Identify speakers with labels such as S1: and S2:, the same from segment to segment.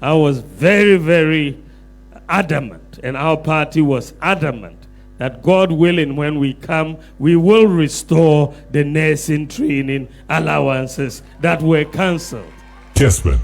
S1: I was very, very adamant, and our party was adamant that God willing, when we come, we will restore the nursing training allowances that were cancelled.
S2: Kessben.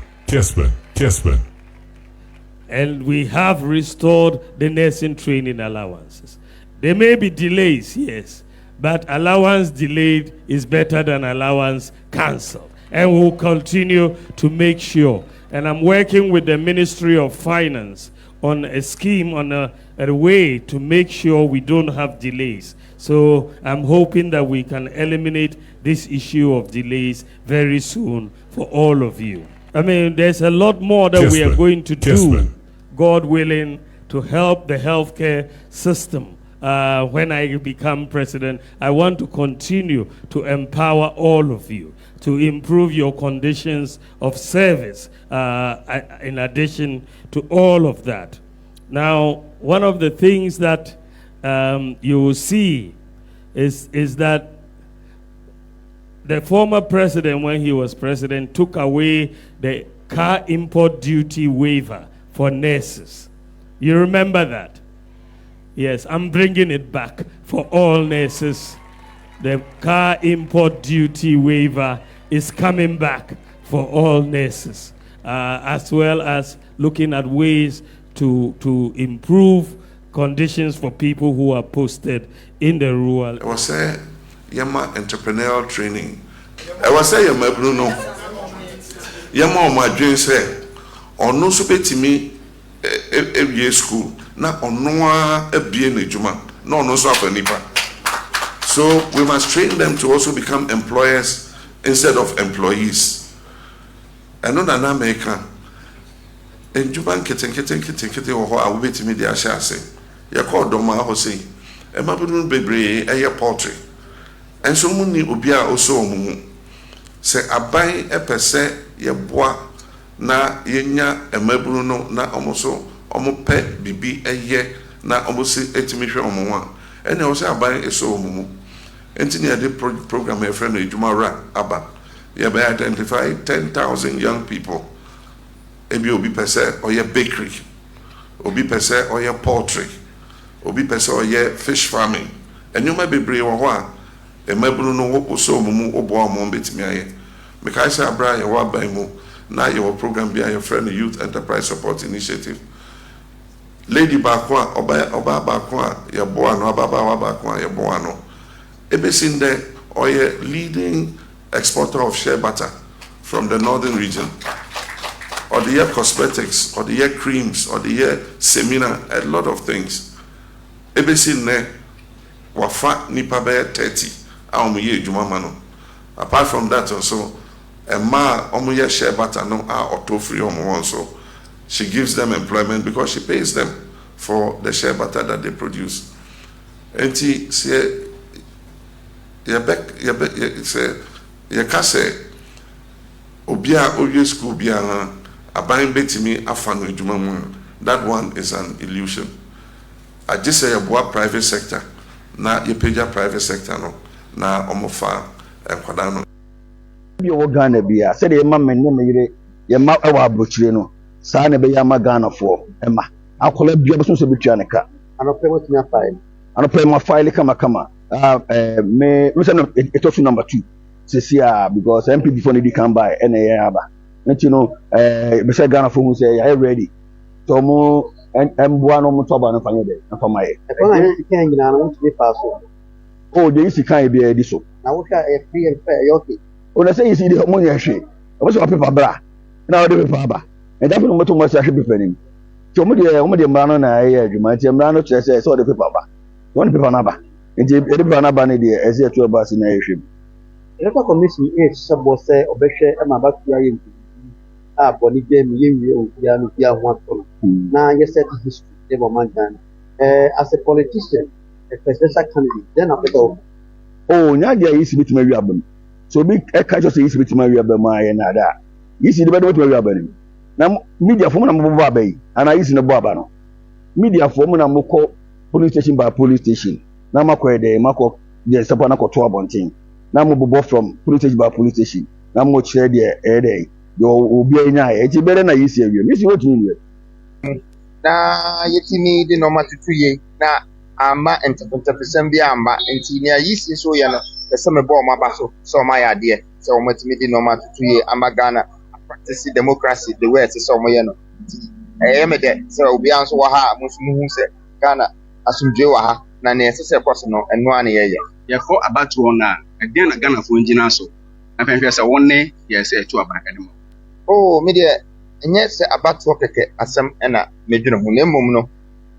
S1: And we have restored the nursing training allowances. There may be delays, yes, but allowance delayed is better than allowance cancelled. And we'll continue to make sure. And I'm working with the Ministry of Finance on a scheme, on a way to make sure we don't have delays. So I'm hoping that we can eliminate this issue of delays very soon for all of you. I mean, there's a lot more that we are going to do, God willing, to help the healthcare system. When I become president, I want to continue to empower all of you to improve your conditions of service, in addition to all of that. Now, one of the things that you will see is that the former president, when he was president, took away the car import duty waiver for nurses. You remember that? Yes, I'm bringing it back for all nurses. The car import duty waiver is coming back for all nurses, as well as looking at ways to improve conditions for people who are posted in the rural.
S3: I was saying, Yama entrepreneurial training. I was saying, Yama Bruno. Yama, my dream say, or no supetimi every school. Na onwa ebie juma. No so nipa. So we must train them to also become employers instead of employees. I know that America. In Japan, kete oho a wobetimi de ahya ase. Ye call doma ho sei. E mabunu bebre eye poultry. Enso mu ni obi a oso omumu. Se aban epese ye boa na yenya emabunu no na omoso omo pe bibi eye na omo se etimi hwe omo a. Ene o se aban eso omumu. Enti ne ade program e friend ejuma ra aba. Ye be identify 10,000 young people. Ebi obi pese oye bakery, obi pese oye poultry, obi pese oye fish farming. Enyuma bebre wo ho a emabunu no wo so mumu obo omo betimi aye. Mekai say abra ye wa ban mu na your program be your friend Youth Enterprise Support Initiative. Lady Bakwa oba Bakwa ye boa no ababa wa Bakwa ye boa no. Ebesin there oye leading exporter of shea butter from the northern region. Or the year cosmetics, or the year creams, or the year seminar, a lot of things. Ebesin ne wafa nipa be 30 a omuye juma mano. Apart from that also, a ma omuye share butter no a auto free omo so she gives them employment because she pays them for the share butter that they produce. Enti say ye kase obia oye school bia aban betimi afano ejuma mu. That one is an illusion. I just say about private sector na ye page private sector no na omofa enkwada no
S4: bi o Ghana bia say dey ma menne meyire ye ma ewa abrochire no saa na be ya ma Ghana fo ema akola bia bo so betua ne ka anope motumi file anope ma file kama me say no etofu number 2 sesia because MP before they come by na ye aba. You know, be say Ghana for who say are you ready? So mo emboa no mo toba no fanye de na fama ye. E ko na sikan nyina no ntwe pass so. Oh, dey sikan e be edi so. Na wo hwa e free and fair yoke. O na say you see the mo nya hwe. O so paper bra. Na o de paper aba. E da fun mo to mo say hwe paper nim. So mo de mra no na ye adwuma ti mra no kire say so de paper aba. Won paper na aba. Nti e de paper na aba ne de e say to aba si na ye hwe. Electoral commission e sabo say obehwe e ma ba tu aye body game ya no ya ho ato na ye set history de Ghana as a politician, a presidential candidate, then after all nya dia yi si bitima wi abam so bi e ka just yi si bitima wi abam aye na da yi si de bedo bitima wi abam na media fo na mo aba yi ana yi si ne bo aba no media fo mo na mo ko police station by police station na makọ de makọ de sepa na ko to abontin na mo bobo from police station by police station na mo kire de Yo be nya e ti bere na yisi awie. Yisi what you
S2: na yetimi de normal tutuye na ama interpretation bi amba enti ne yisi so ye no pese me bo ma ba so ma ya de so mo timi de normal tutuye ama Ghana practice democracy the way so mo ye no me de so obi anso wa ha mo hu se Ghana asumdwe wa ha na ne sese koso no eno ane ye
S5: ye ko abatu na eden na Ghana fo ngina so afenhwe se wonne ye se etu abaka dem
S2: oh me de enye se abatu keke asem na medwene ho na mmom no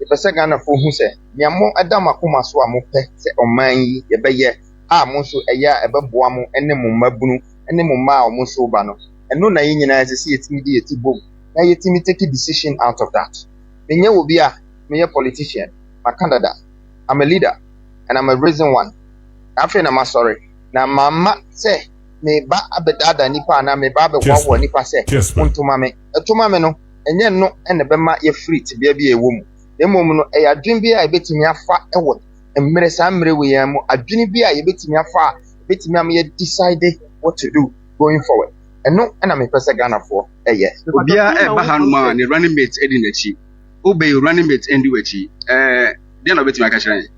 S2: ipese Ghana fo hu se nyamo adam akoma so amope se oman yi ye beye a mo so eya ebeboa mo ene mo mabunu ene mo ma o mo so ba no eno na ye nyina se yetimi de yetibom na yetimi take decision out of that menye obi a me politician my candidate I'm a leader and I'm a reason one after na ma sorry na mama say me ba abedada nipa na me ba bewo nipa say untuma me etuma me no enye no ene bema ye free ti bia bia ewo mu emom no e adwen bia e betimi afa ewo mmere sa mmere we yan mu adwen bia ye betimi afa betimi am ye decide what to do going forward eno na me pese Ghana for eye
S5: obia e ba hanuma ne running mate edi nachi obey running mate endi wachi dia na betimi aka kire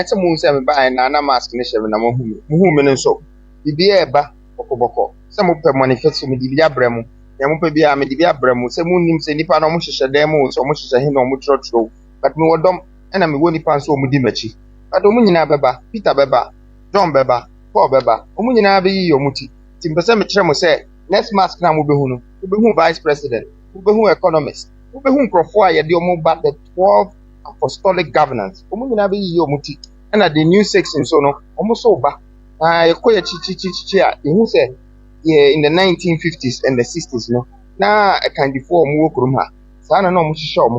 S2: se mu se me ba na mask ne shebe na mo hu me nso bibia e ba okoboko se mo pe manifesto me dibia bremu ya mo pe bia me dibia bremu se mu nim se nipa na mo hyehye dem so mo hyehye he na mo trotro but me wodom na me woni pa so mo di machi but mo nyina beba Peter beba John beba Paul beba mo nyina be yi yomuti ti mpese me kire mo se next mask na mo be hu no mo be hu vice president mo be hu economist mo be hu nkrofo a ye de mo ba the 12 apostolic governance mo nyina be yi yomuti na the new section so no mo so ba ekoya chichi a ehu se in the 1950s and the 60s no na kan before mu wokurum ha sa na no mo hihye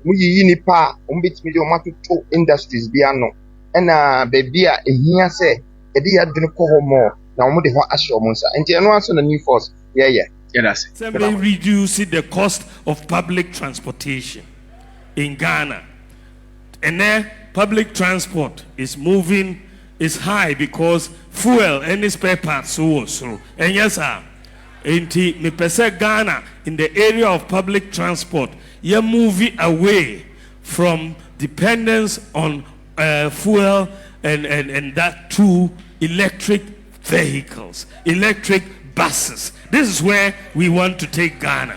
S2: mu yiyi nipa mo betimi de o matoto industries bia no na baby a ehia se e de yadwene ko ho mo na mo de ho ahye mo nsa enti eno aso na new force
S1: that's it. Reduce the cost of public transportation in Ghana, and then public transport is high because fuel and spare parts so and yes sir enti me pese Ghana in the area of public transport you're moving away from dependence on fuel and that to electric vehicles, electric buses. This is where we want to take Ghana.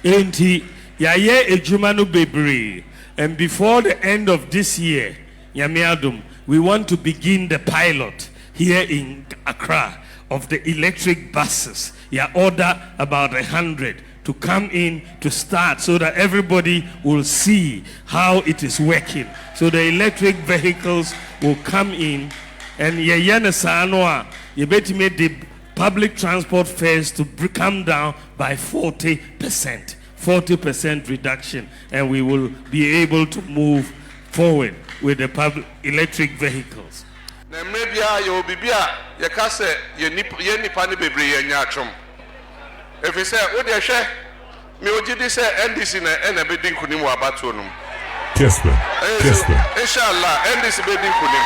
S1: Enti yaye ejumanu bebre, and before the end of this year Yamiadum, we want to begin the pilot here in Accra of the electric buses. Order about 100 to come in to start so that everybody will see how it is working. So the electric vehicles will come in and you better make the public transport fares to come down by 40%. 40% reduction, and we will be able to move forward with the public electric vehicles.
S3: Na maybe you bibia you can say you nipa ne bebre ye nyatwom. If you say what dey hwe me ogidi say NDC na be din kunim wa bato no.
S6: Kessben.
S3: Inshallah NDC be din kunim.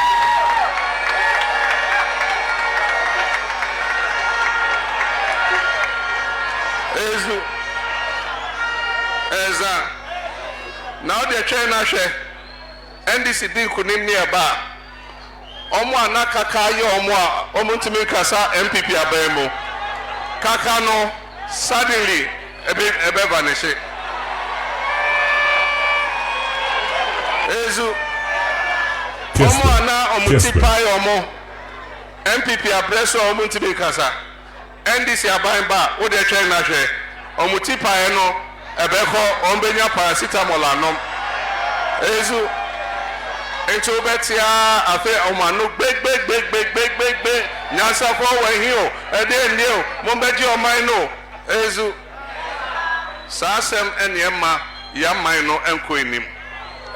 S3: Now the China share NDC din kunim ni aba omo anaka kaye omo ntimi kasa MPP abemo kaka no suddenly ebe vanish ezu omo ana omo tipai omo MPP apreso omo ntimi kasa NDC abamba wo de China share omo tipai no ebeko ombenya paracetamol anom ezu ento betia afi omanu gbegbe nyansa for we hio ede nio mombeji oman no ezu sasem enema yaman no enko enim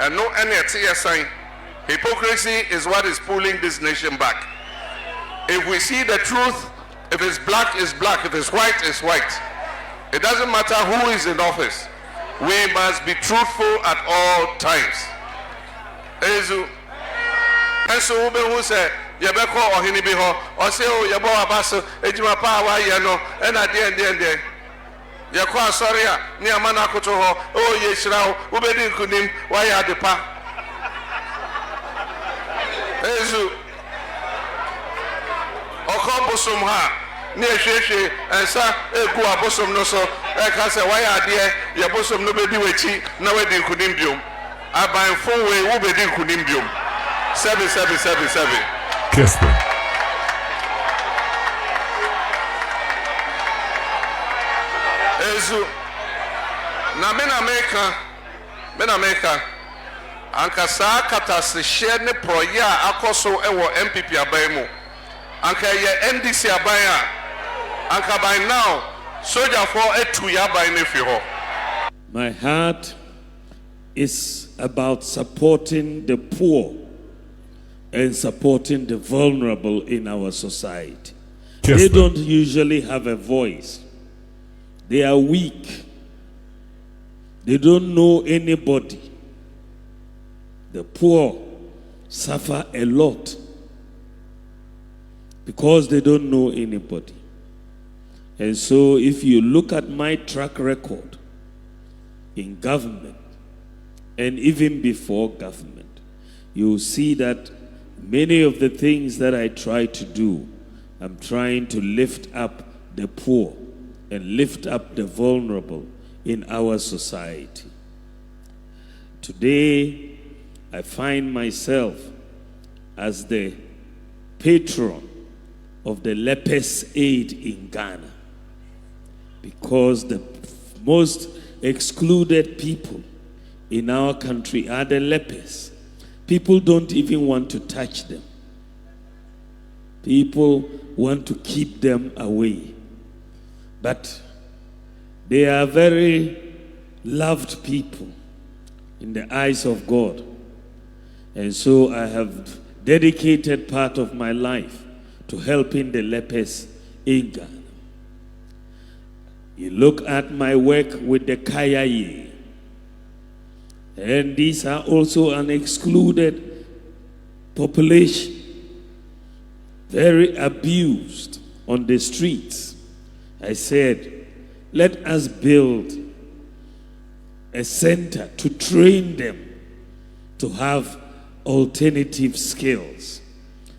S3: eno ene ete sign hypocrisy is what is pulling this nation back. If we see the truth, if it's black is black, if it's white is white. It doesn't matter who is in office. We must be truthful at all times. Ezu. And so who say yɛbɛkɔ ɔhene bi hɔ ɔsɛ o yɛbɔ aba so edwuma pa wa yɛ no ɛna deɛ yɛkɔ asɔre a ne ama no akoto hɔ o yɛhyira wo wobɛdi nkonim wayɛ ade pa ezu ɔkɔ bosom ha ne ehwehwe ɛnsa egu abosom no so ɛka sɛ wayɛ adeɛ yɛ bosom no bɛdi w'akyi na wadi nkonim biom abanfo wei wobɛdi nkonim biom 777
S6: Kessben.
S3: ezu na me na meka anka saa katasehye ne proye a akoso ewo MPP aban mu anka ye NDC aban a anka by now soldier for etu ya aban ne fi ho.
S1: My heart is about supporting the poor and supporting the vulnerable in our society. They don't usually have a voice. They are weak. They don't know anybody. The poor suffer a lot because they don't know anybody. And so if you look at my track record in government and even before government, you will see that many of the things that I try to do, I'm trying to lift up the poor and lift up the vulnerable in our society. Today, I find myself as the patron of the lepers aid in Ghana because the most excluded people in our country are the lepers. People don't even want to touch them. People want to keep them away. But they are very loved people in the eyes of God. And so I have dedicated part of my life to helping the lepers in Ghana. You look at my work with the Kayaye, and these are also an excluded population, very abused on the streets. I said, let us build a center to train them to have alternative skills.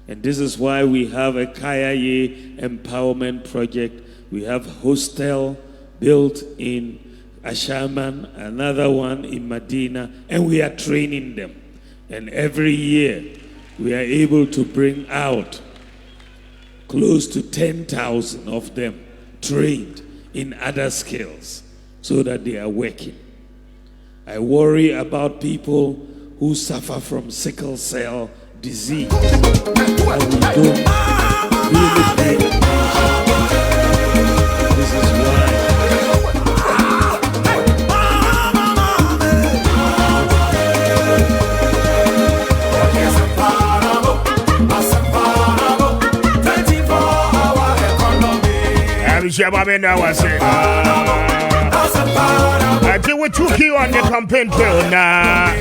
S1: And this is why we have a Kayaye empowerment project. We have hostel built in Ashaman, another one in Medina, and we are training them. And every year we are able to bring out close to 10,000 of them trained in other skills so that they are working. I worry about people who suffer from sickle cell disease. And we don't really pay attention. This is why
S6: I think we took you on the campaign trail now.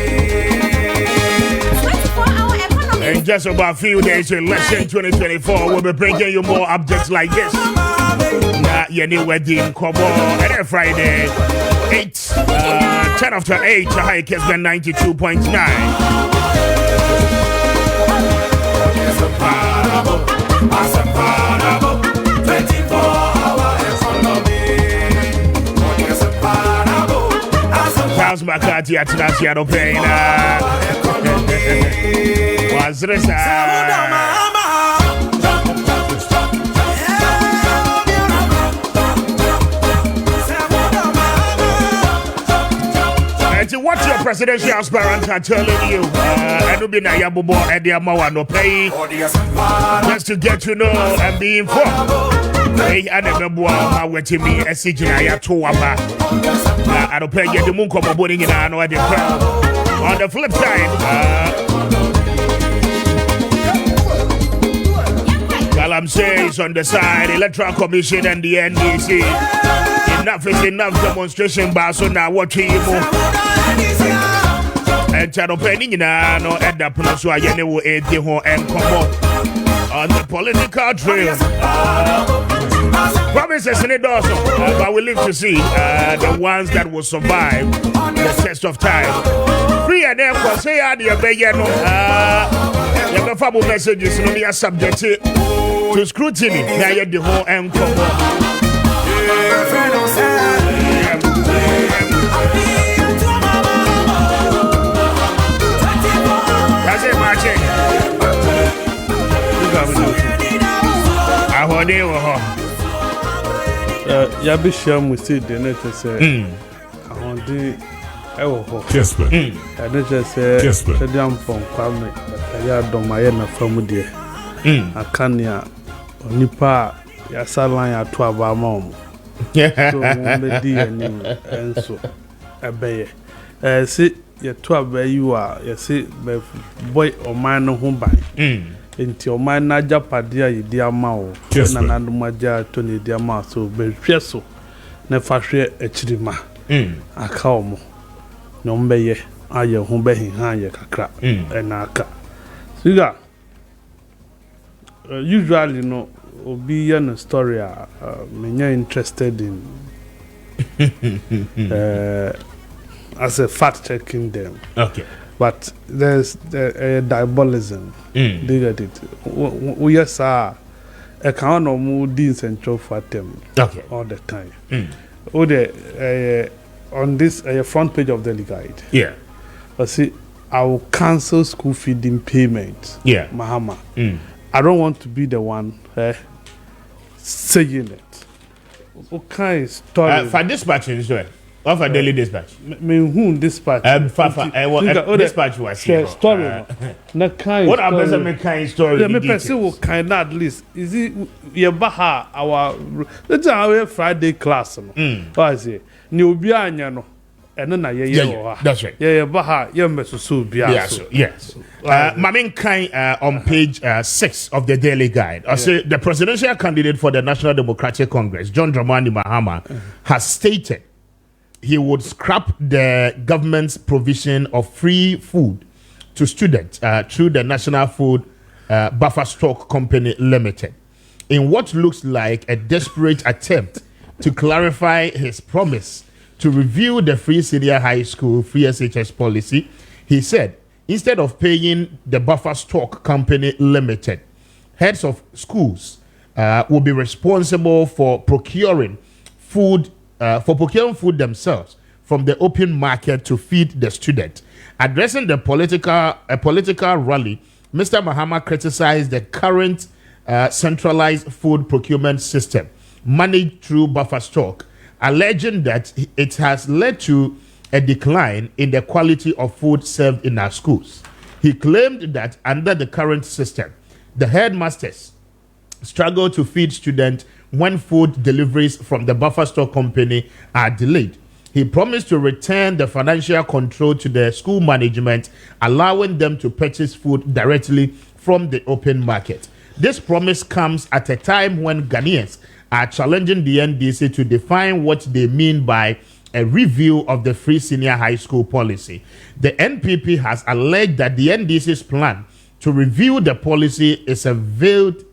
S6: In just about a few days, election 2024, we'll be bringing you more updates like this. Now, your new wedding, Kobo, every Friday, 10 after 8, high Kessben 92.9. Charles Maakye at National Pain. Was what your presidential aspirants are telling you, just to get to know and be informed. Hey, I never went me a CGI to Wapa. I don't pay the moon come boarding in an the crowd. On the flip side, Kalam says on the side, Electoral Commission and the NDC. Enough is enough demonstration, but so now watching you more. And Channel Penny, no, end up on so I will aid you and come on. on the political trail. Promises in it also, but we live to see the ones that will survive the test of time. Free and then for say the Bayano, the Fabu messages no be subject to scrutiny. Now you the whole encore. That's it, Maakye. I want you.
S7: Yabishia Musi, the nature said, I want the
S8: Kessben.
S7: And it just said, the damn from Kwame Appiah Kubi from dear. I can't ya, Nipa, Yasalan, ya 12 mom. So, and so, a bay. See, your 12 you are, you see, boy or man no home by. Into your mind, Naja Padia, dear Mao, and another Maja Tony, dear Ma, so very so. Never share a chidima. A calm. No may I your home being high, a crap, and a cat. So, usually, no, will be a story, me interested in as a fact checking them.
S6: Okay.
S7: But there's diabolism. They get it. Yes, sir. I can't no more deans and show for them.
S6: Okay.
S7: All the time. Oh, the on this front page of Daily Guide.
S6: Yeah.
S7: But see, I will cancel school feeding payment.
S6: Yeah.
S7: Mahama. I don't want to be the one saying it. What kind of story?
S6: For dispatching, sir. Or for daily dispatch?
S7: Me who dispatch?
S6: Dispatch was here.
S7: Story.
S6: What about the kind story?
S7: Yeah, me person will kind at least. Is it Yabaha our let's our Friday class? No, I say New Bianya and then I
S6: that's right.
S7: Yeah, Baha, so
S6: yes. Mamin Kind on page 6 of the Daily Guide. I say the presidential candidate for the National Democratic Congress, John Dramani Mahama, has stated he would scrap the government's provision of free food to students through the National Food Buffer Stock Company Limited, in what looks like a desperate attempt to clarify his promise to review the free senior high school free SHS policy. He said, instead of paying the Buffer Stock Company Limited, heads of schools will be responsible for procuring food themselves from the open market to feed the student. Addressing the political rally, Mr. Mahama criticized the current centralized food procurement system managed through buffer stock, alleging that it has led to a decline in the quality of food served in our schools. He claimed that under the current system, the headmasters struggle to feed students when food deliveries from the buffer stock company are delayed. He promised to return the financial control to the school management, allowing them to purchase food directly from the open market. This promise comes at a time when Ghanaians are challenging the NDC to define what they mean by a review of the free senior high school policy. The NPP has alleged that the NDC's plan to review the policy is a veiled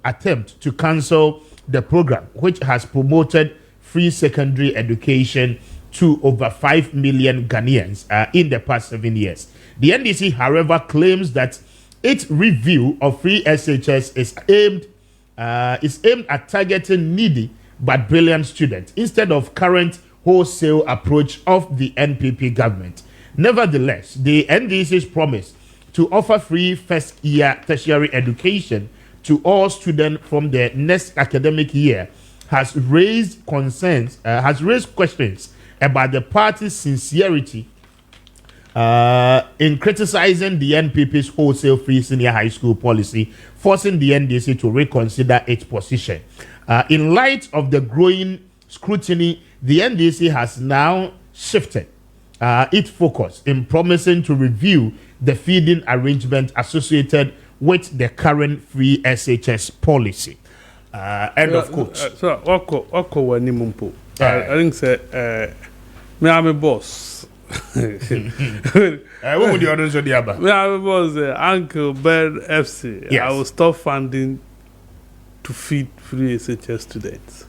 S6: attempt to cancel the program, which has promoted free secondary education to over 5 million Ghanaians in the past 7 years. The NDC, however, claims that its review of free SHS is aimed at targeting needy but brilliant students instead of current wholesale approach of the NPP government. Nevertheless, the NDC's promise to offer free first-year tertiary education to all students from the next academic year has raised questions about the party's sincerity in criticizing the NPP's wholesale free senior high school policy, forcing the NDC to reconsider its position. In light of the growing scrutiny, the NDC has now shifted its focus in promising to review the feeding arrangement associated with the current free SHS policy. End of quote.
S7: So, Oko Wanimumpo. I think say, me I'm a boss.
S6: What would the others of the Abba?
S7: I was Uncle Ben FC.
S6: Yes.
S7: I will stop funding to feed free SHS students.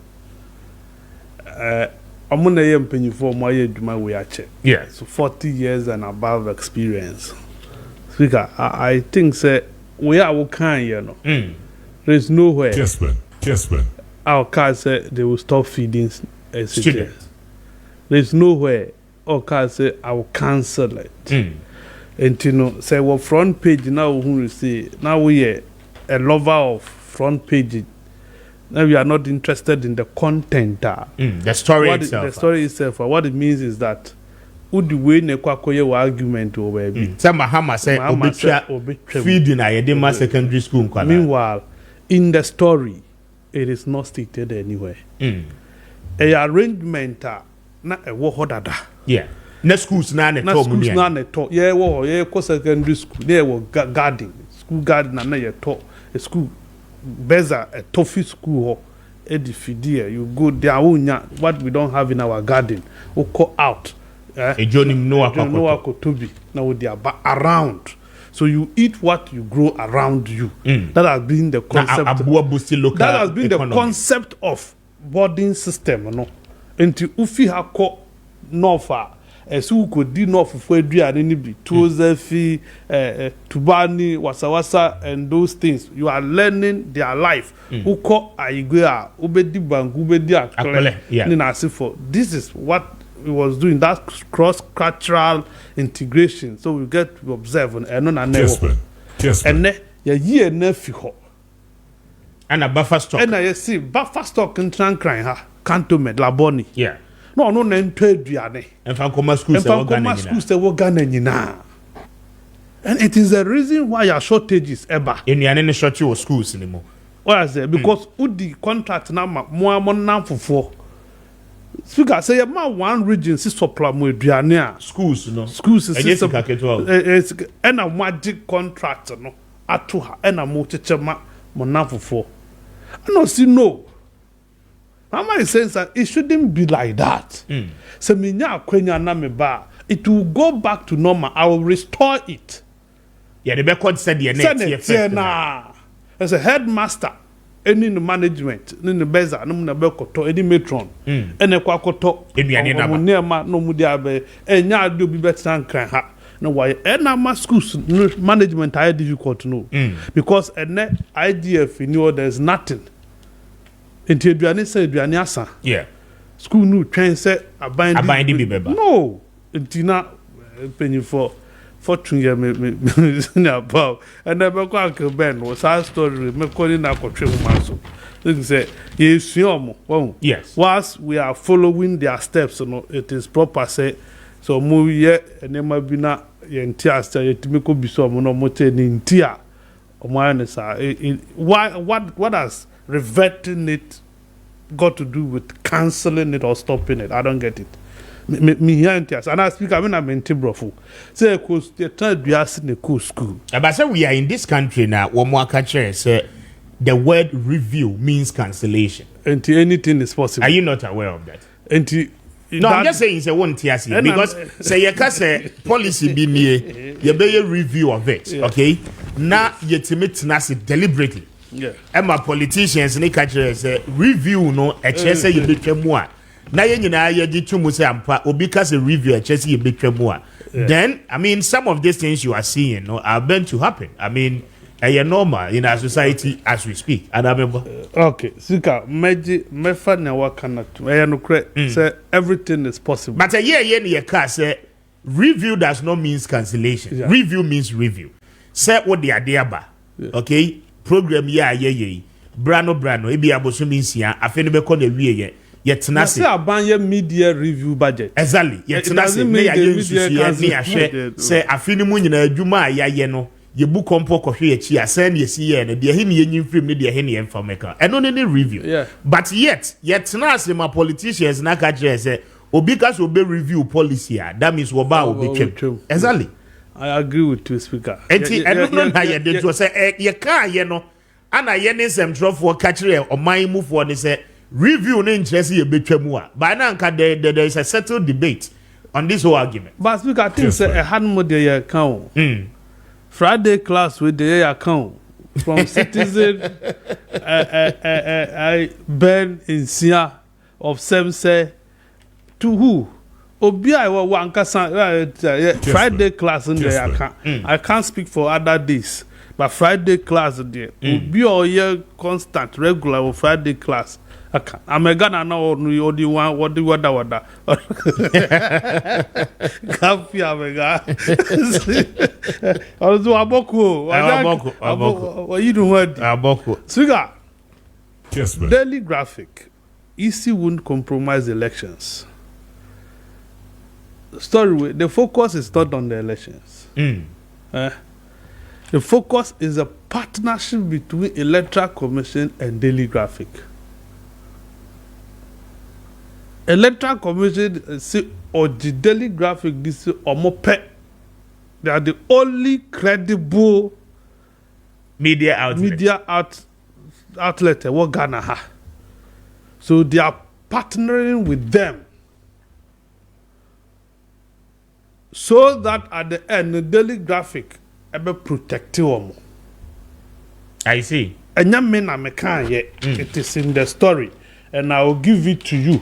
S7: I'm going to pay for my way.
S6: Yeah.
S7: So 40 years and above experience. Speaker, I think we are kind, you know. There's nowhere.
S8: Kessben.
S7: Our cars say they will stop feeding SHS.
S6: Students.
S7: There's nowhere. Our cars say I will cancel it. And you know, say well front page now who say now we are a lover of front page. Now we are not interested in the content.
S6: The story itself.
S7: The story itself. What it means is that who the way ne kwakoye argument over be.
S6: Some Mahama say feeding a Yedema secondary school.
S7: Meanwhile, in the story, it is not stated anywhere. A arrangement na a wohodada.
S6: Yeah. Na schools na ne
S7: talk. Schools na ne talk. Yeah, wo secondary school. There was garden. School garden na ye talk. A school beza a toffee school edifidia. You go there what we don't have in our garden. We call out.
S6: A journey no
S7: akotobi. Now they are around. So you eat what you grow around you. That has been the concept. That has been the concept of boarding system, no. Until ufi hako nofa, esu ko di nofu for eduane ni bi tozefi, tubani, wasawasa, and those things. You are learning their life. Uko aigwea, ubedi bangu, ubedi akole. This is what we was doing. That cross-cultural integration. So we get to observe and no na never. And ne ye nefi
S6: and a buffer stock.
S7: And I see buffer stock in Trankran ha cantonment laboni.
S6: Yeah.
S7: No trade duane.
S6: And Fankoma schools
S7: they were Ghana. And it is the reason why your shortages ever.
S6: In the any shortage of schools anymore.
S7: What I say? Because the contract now more for. Speaker say one region si supply mo duane
S6: schools no.
S7: Schools is
S6: and
S7: a magic contract no ato ha and a mo chechema mo for. I don't see no. My sense that it shouldn't be like that. So it will go back to normal. I will restore it.
S6: Yeah, the record said the
S7: as a headmaster, any management, any beza, no bekoto, any matron, any kwakoto, no mudiabe, and ya do be better than cry ha. No why and schools management are difficult to know. Because a net IDF you know there's nothing. Until Duane said Duane Asa.
S6: Yeah.
S7: School new train said a binding
S6: be beba.
S7: No. Until now penny for fortune ya me about and never go Uncle Ben was our story me calling na kotwe maso. They say yes
S6: yes.
S7: Whilst we are following their steps, you know, it is proper say so movie ye and nema bina ye ntia sta ye timiko biso mo no mote ni ntia o mo sa why what has reverting it got to do with cancelling it or stopping it? I don't get it. Me here and I speak. I mean, I'm in Timbrofu. Say, cause they try to be asking the cool school.
S6: But say we are in this country now. One more country say the word review means cancellation.
S7: Until anything is possible.
S6: Are you not aware of that?
S7: Until
S6: no, I'm just saying it's a one tier because say you can say policy be near you be a review of it. Yeah. Okay, now you timid nasi deliberately.
S7: Yeah.
S6: And my politicians ni catch say review no a chance say you betray more. Now you know you get to say ampa or because a review a chance you betray more. Then I mean some of these things you are seeing no are bound to happen. I mean a normal in our society as we speak. And I remember
S7: okay, Sika mefa na wakana to no correct say everything is possible.
S6: But a year car say review does not mean cancellation. Yeah. Review means review. Say what the idea ba. Okay? Program brano ebi abosumi nsia afeni be ko na wie ye tena se
S7: abanye media review budget
S6: exactly ye tena se me ya yensusu ni ahwe se afeni mu nyina adwuma ayaye no ye bu kompo kohwe ye chi asa na ye si ye na de he ne yenyim film ne de he ne information eno ne review.
S7: Yeah.
S6: But yet tena se my politicians na ka kire se obi ka so be review policy that means wo ba obi twem exactly.
S7: I agree with you, Speaker.
S6: I don't know how you did to say, you can't, you know. And I hear some drop for catcher or my move for this review in interest a bit more. By now, there is a settled debate on this whole argument.
S7: But speak, I think say a hand more the account. Friday class with the account from citizen I Ben in Sia of Semse to who? Obia wa wankasa Friday class in the account. I can't speak for other days, but Friday class there. Obia or year constant regular or Friday class. I'm a Ghana now or the one what the wada. Kafi amega. Also aboko. What you do what?
S6: Aboko.
S7: Sugar.
S8: Kessben.
S7: Daily graphic. EC won't compromise elections. Story. The focus is not on the elections. The focus is a partnership between Electoral Commission and Daily Graphic. Electoral Commission or the Daily Graphic this or more pet. They are the only credible
S6: media
S7: outlet what Ghana ha. So they are partnering with them. So that at the end the Daily Graphic be protective.
S6: I see.
S7: And it is in the story, and I will give it to you.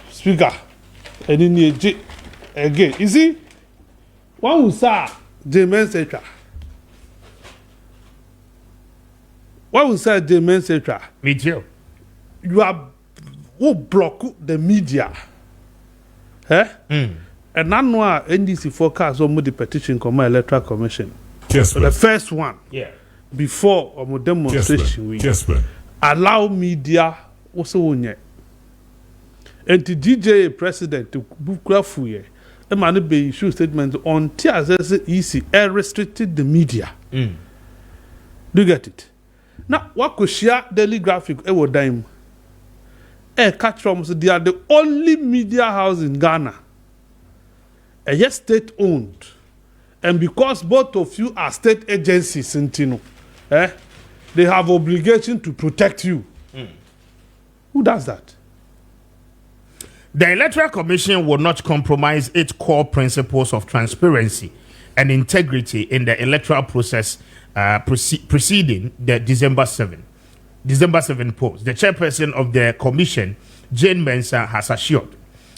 S7: Speaker, and in the again, you see, one who saw James Etra. One who said James Etra.
S6: Me too.
S7: You are who block the media. And I know NDC forecast on the petition come Electoral Commission.
S8: Kessben.
S7: The first one.
S6: Yeah.
S7: Before our demonstration, we allow media also on yet. And the DJ president to Bukrafuye, a man be issue statement on TSS EC restricted the media. Do you get it? Now, what could share Daily Graphic ever dime? Catch from they are the only media house in Ghana. Yes, state owned. And because both of you are state agencies, they have obligation to protect you. Who does that?
S6: The Electoral Commission will not compromise its core principles of transparency and integrity in the electoral process preceding the December 7 polls. The chairperson of the commission, Jane Mensah, has assured.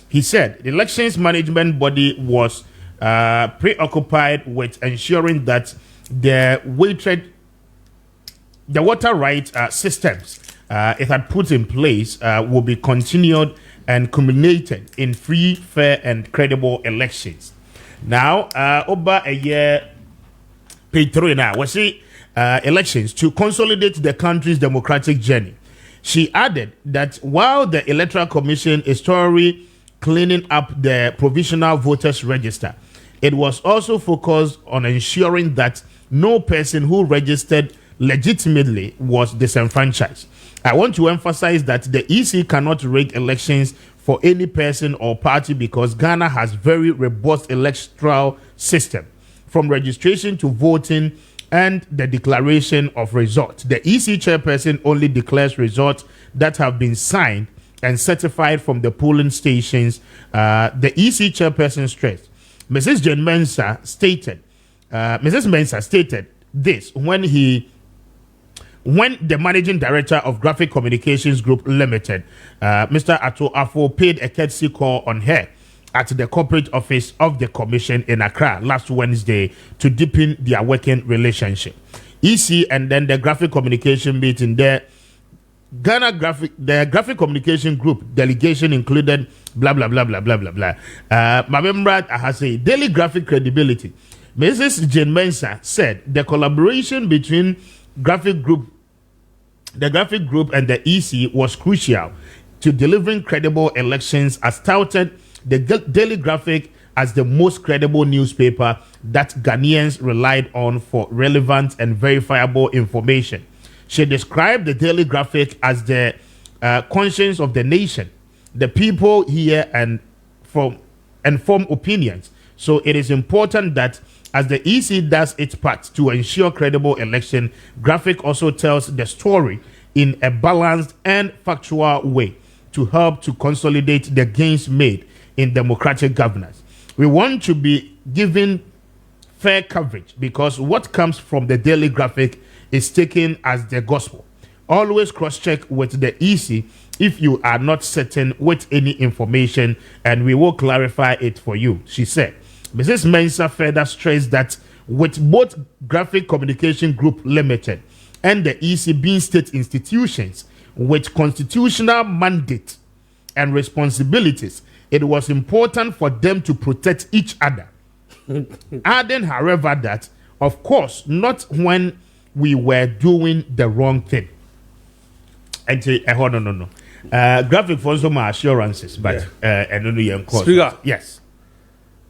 S6: He said the elections management body was preoccupied with ensuring that the water right systems it had put in place will be continued and culminated in free, fair, and credible elections. Now, over a year, page 3 now, we see elections to consolidate the country's democratic journey. She added that while the Electoral Commission is thoroughly cleaning up the provisional voters register, it was also focused on ensuring that no person who registered legitimately was disenfranchised. I want to emphasize that the EC cannot rig elections for any person or party because Ghana has very robust electoral system, from registration to voting and the declaration of results. The EC chairperson only declares results that have been signed and certified from the polling stations. The EC chairperson stressed. Mrs. Mensah stated this when the managing director of Graphic Communications Group Limited, Mr. Ato Afo, paid a courtesy call on her at the corporate office of the commission in Accra last Wednesday to deepen their working relationship. EC and then the Graphic Communication meeting there. The Graphic Communication Group delegation included blah blah blah blah blah blah blah. Mamembrad Ahase, Daily Graphic credibility. Mrs. Jane Mensah said the collaboration between the Graphic Group and the EC was crucial to delivering credible elections, as touted the Daily Graphic as the most credible newspaper that Ghanaians relied on for relevant and verifiable information. She described the Daily Graphic as the conscience of the nation. The people hear and form opinions. So it is important that as the EC does its part to ensure credible election, Graphic also tells the story in a balanced and factual way to help to consolidate the gains made in democratic governance. We want to be given fair coverage because what comes from the Daily Graphic is taken as the gospel. Always cross-check with the EC if you are not certain with any information, and we will clarify it for you, she said. Mrs. Mensah further stressed that with both Graphic Communication Group Limited and the EC being state institutions with constitutional mandate and responsibilities, it was important for them to protect each other. Adding, however, that, of course, not when we were doing the wrong thing. And say, no. Graphic for some assurances, but and only
S7: Speaker.
S6: Yes.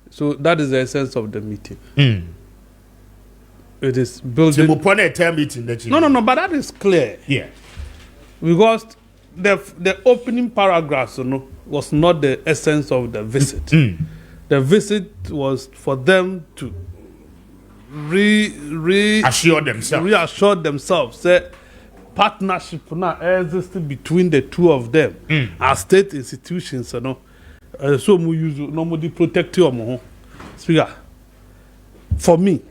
S7: So that is the essence of the meeting. It is building.
S6: So upon a term meeting that you
S7: No, but that is clear.
S6: Yeah.
S7: Because the opening paragraphs, was not the essence of the visit. The visit was for them to
S6: reassure
S7: themselves that partnership now exists between the two of them as state institutions, so we use normally protect your Speaker. For me,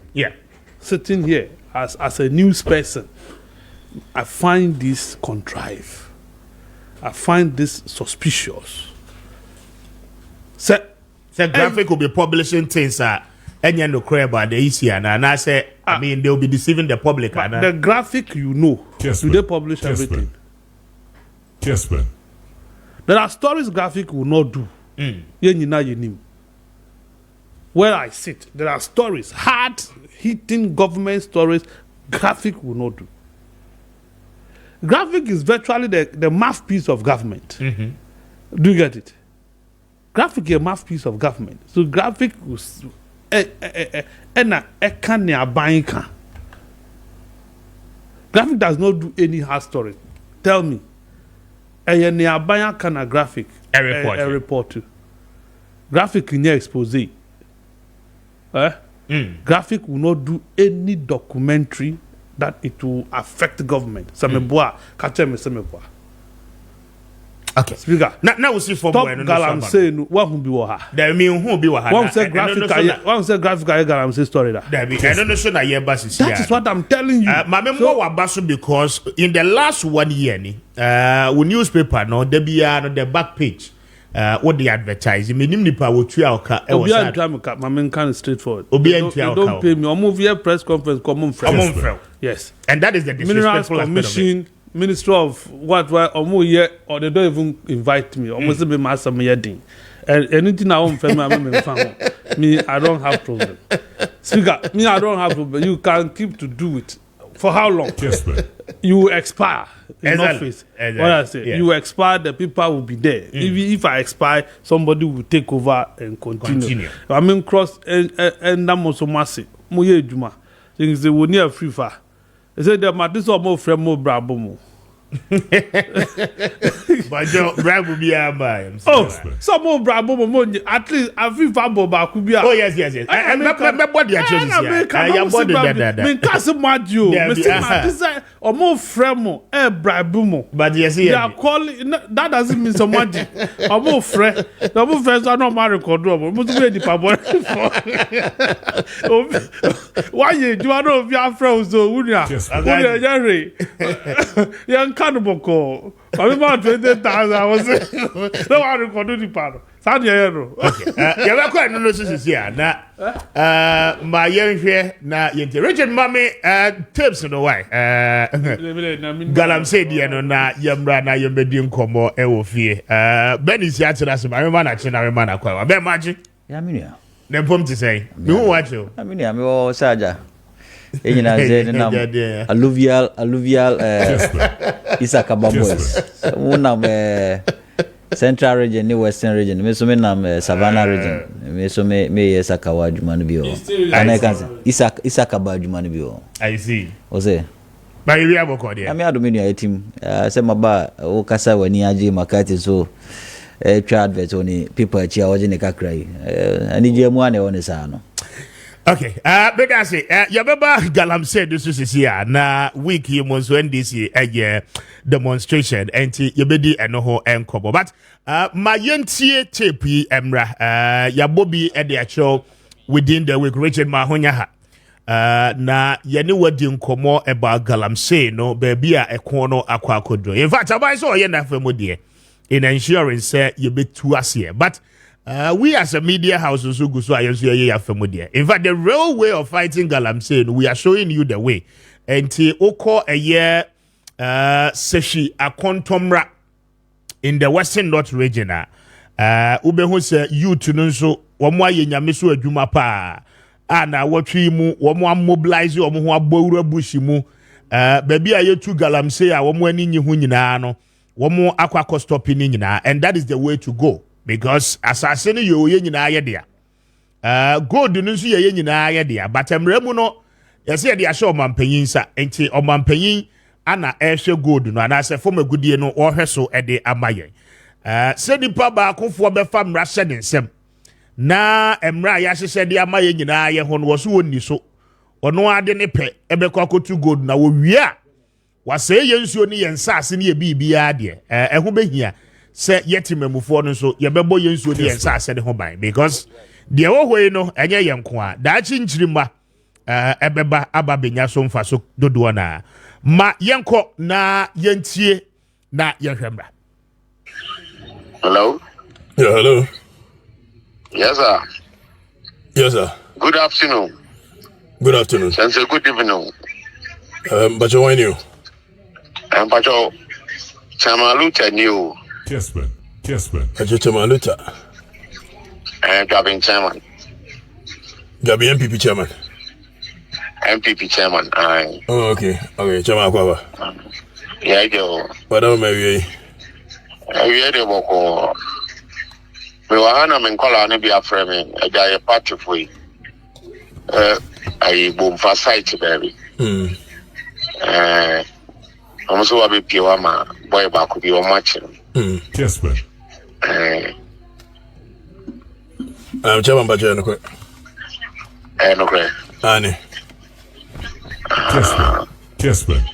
S7: sitting here as a news person, I find this contrived. I find this suspicious.
S6: So Graphic will be publishing things and no crap about the EC, and I say, I mean, they'll be deceiving the public.
S7: The Graphic, do they publish everything?
S8: Kessben.
S7: There are stories Graphic will not do. Where I sit, there are stories, hard-hitting government stories, Graphic will not do. Graphic is virtually the mouthpiece of government. Do you get it? Graphic is a mouthpiece of government. So Graphic was Graphic does not do any hard story. Tell me. Graphic a report to. Graphic in your expose. Graphic will not do any documentary that it will affect government.
S6: Okay.
S7: Speaker.
S6: Now we see for
S7: Top Galam say no. What will be waha?
S6: There mean who be waha?
S7: One say Graphic. One say Graphic. Galam say story that.
S6: There be. I don't know so na year basis.
S7: That is what I'm telling you.
S6: My member wa basu because in the last 1 year with newspaper no there be on the back page. What they advertise. Me nim nipa wo tua oka.
S7: Obi antwa my men can straightforward.
S6: Obi antwa oka.
S7: Don't pay me. Omo via press conference come from. Yes.
S6: And that is the disrespectful
S7: Commission. Minister of what omo here or they don't even invite me. Almost be master me heading. And anything I want from me, I don't have problem. Speaker, me I don't have problem. You can keep to do it. For how long? You expire in office. What I say, you expire, the people will be there. If I expire, somebody will take over and continue. I mean cross and namoso masi. Moye juma. Things they will near free far. They say the matters are more friend more brabo.
S6: But your brab will be by.
S7: Some more brabo at least I feel fabo bakubia.
S6: Oh yes. I body actually.
S7: Or more fremo, brabumo.
S6: But yes,
S7: they are calling that doesn't mean so much. Or more friend. The more friends are not married. Why you do I know if you are friends so would young cannibal call. I'm about 20,000. I was no one recorded the panel.
S6: Okay. You're quite no notices here. Now, my young here, now, Richard Mammy, tips in the way. Galam said, na Yambra, na Yambedium Como, Ewofi. Benny's here to us. My man, actually, I remember. I bet magic.
S9: Yaminia.
S6: Then, pump to say, you watch you.
S9: I mean, I'm all Saja. Alluvial Isakaba boys. One Central region, New Western region, me Savannah region, me Isakawa Jumanibio. And I can Isakaba Jumanibio.
S6: I see.
S9: Ose.
S6: But you have a code.
S9: I mean, I don't mean your team. Semaba, Okasa, when Yaji Makati so. Advert only people at Chiawajinica cry. I need your money on his arm.
S6: Okay, but I say, Yababa Galam said this is here na week you must when this year demonstration and yabedi and no enkobo. But my yentie tepi emra yabobi ediacho within the week Richard Mahonya ha. Na yene wadi nkomo about Galamsey no baby a ekono akwa kodro. In fact, I saw yena famodie in ensuring say you be too here. But we as a media house also go so famodie. In fact, the real way of fighting Galamsey, we are showing you the way. And oko a year seshi akontomra in the Western North region. Ubeho se youth nso wamwa yenyame adwuma pa. Ana watwi mu womo mobilize womo ho abowura bushi mu baby ayetu Galamsey a womo ani nyi ho nyina no womo akwa stop ni nyina, and that is the way to go because asase no ye nyina ye dia gold no nso ye nyina ye dia but emremu no yese dia sha omampanyin sa enti omampanyin ana ehwe gold no ana se fom agudie no ohwe so ede amaye se nipa ba akofo be fa mra hye nsem na emra ya hyehyɛ de ama ye nyinaa ye ho no wo so wonni so ono ade ne pɛ ebekɔ akotu gold na wo wie a wasɛ ye nsuo ne ye nsase ne ye bibia de ɛho behia sɛ yetimamufo no so ye bɛbɔ ye nsuo ne ye nsase ne ho ban because de wo hoi no enye ye nko a daachi nkyirima ebeba aba benya so mfa so dodo na ma yenko na yentie na yehwemra.
S10: Hello.
S8: Yeah, hello.
S10: Yes, sir.
S8: Yes, sir.
S10: Good afternoon.
S8: Good afternoon.
S10: And say good evening.
S8: But you when you?
S10: But you, Chamaluta new.
S8: Kessben. But you Chamaluta.
S10: And Gabin chairman.
S8: Gabi MPP chairman.
S10: MPP chairman. Aye.
S8: Oh, okay. Chairman Kwaba.
S10: Yeah, I do.
S8: But I'm maybe.
S10: I hear the work. Me wahana menkola ne bia frame eja ye party foi ayi bomfa site baby amuso wa be pie wa ma boy ba ko bi o match
S8: Kessben chairman bajo no kwe
S10: no kwe
S8: ani Kessben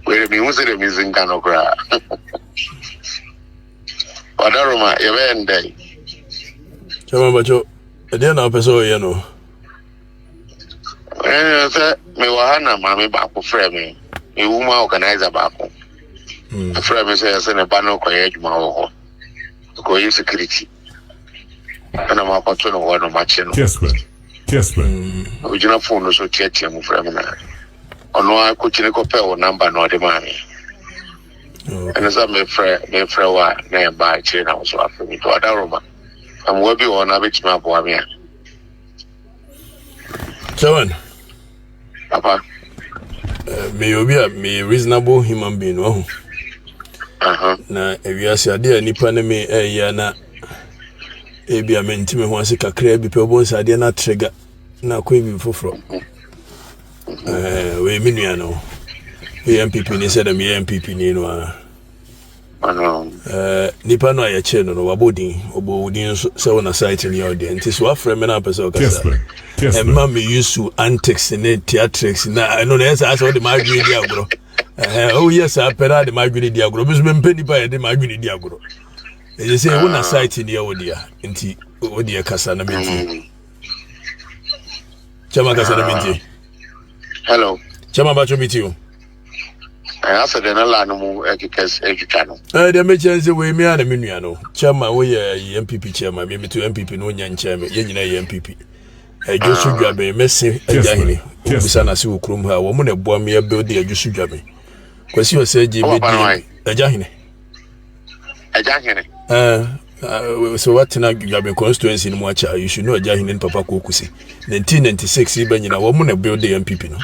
S10: we me use the music kan okra Wadaruma, Yavende.
S8: Chamabacho, a dear now, Peso, you know.
S10: Me wahana, mammy, baku frame. Me woman organizer baku. A frame says, and a banner quiet, my go use security. And I'm up to one of my channel.
S8: Kessben.
S10: Original phone was so chatty, I'm frame. On no, I could check number, not the money. And as I may fray what name by chain, I was laughing to Adaruma. I'm working on a bit my boy.
S8: Chairman,
S10: Papa,
S8: may you be a reasonable human being. Oh, now if you are say dear Nipaneme, yana, ebi a mentime who was a crabby pebbles, I did not trigger. Now, quaking for from. We mean, MPP ni said me MPP ni no nipa no aye no wabodin obodin se wona site ni audience nti so afrɛ me na person kasa emma me use to antics ne theatrics na no na esa asa de magwini di agro oh yes apera de magwini di agro biso me mpe nipa ye de magwini di agro e say wona site ni audia nti odia kasa na menti chama kasa na menti
S10: hello
S8: chama bacho miti
S10: I said, "No, no, educano."
S8: The mentions we me and a minuano. Chairman, we MPP chairman, maybe to MPP no young chairman, MPP. I just should grab a messy, a jahini. Sana si ukrum ha, woman a boy me a building, a just grab me. Because you said, a jahini.
S10: A jahini.
S8: So what now grabbing constituency in Mwacha, you should know a jahini in Papa Kukusi. 1996, even in a woman a building MPP. No.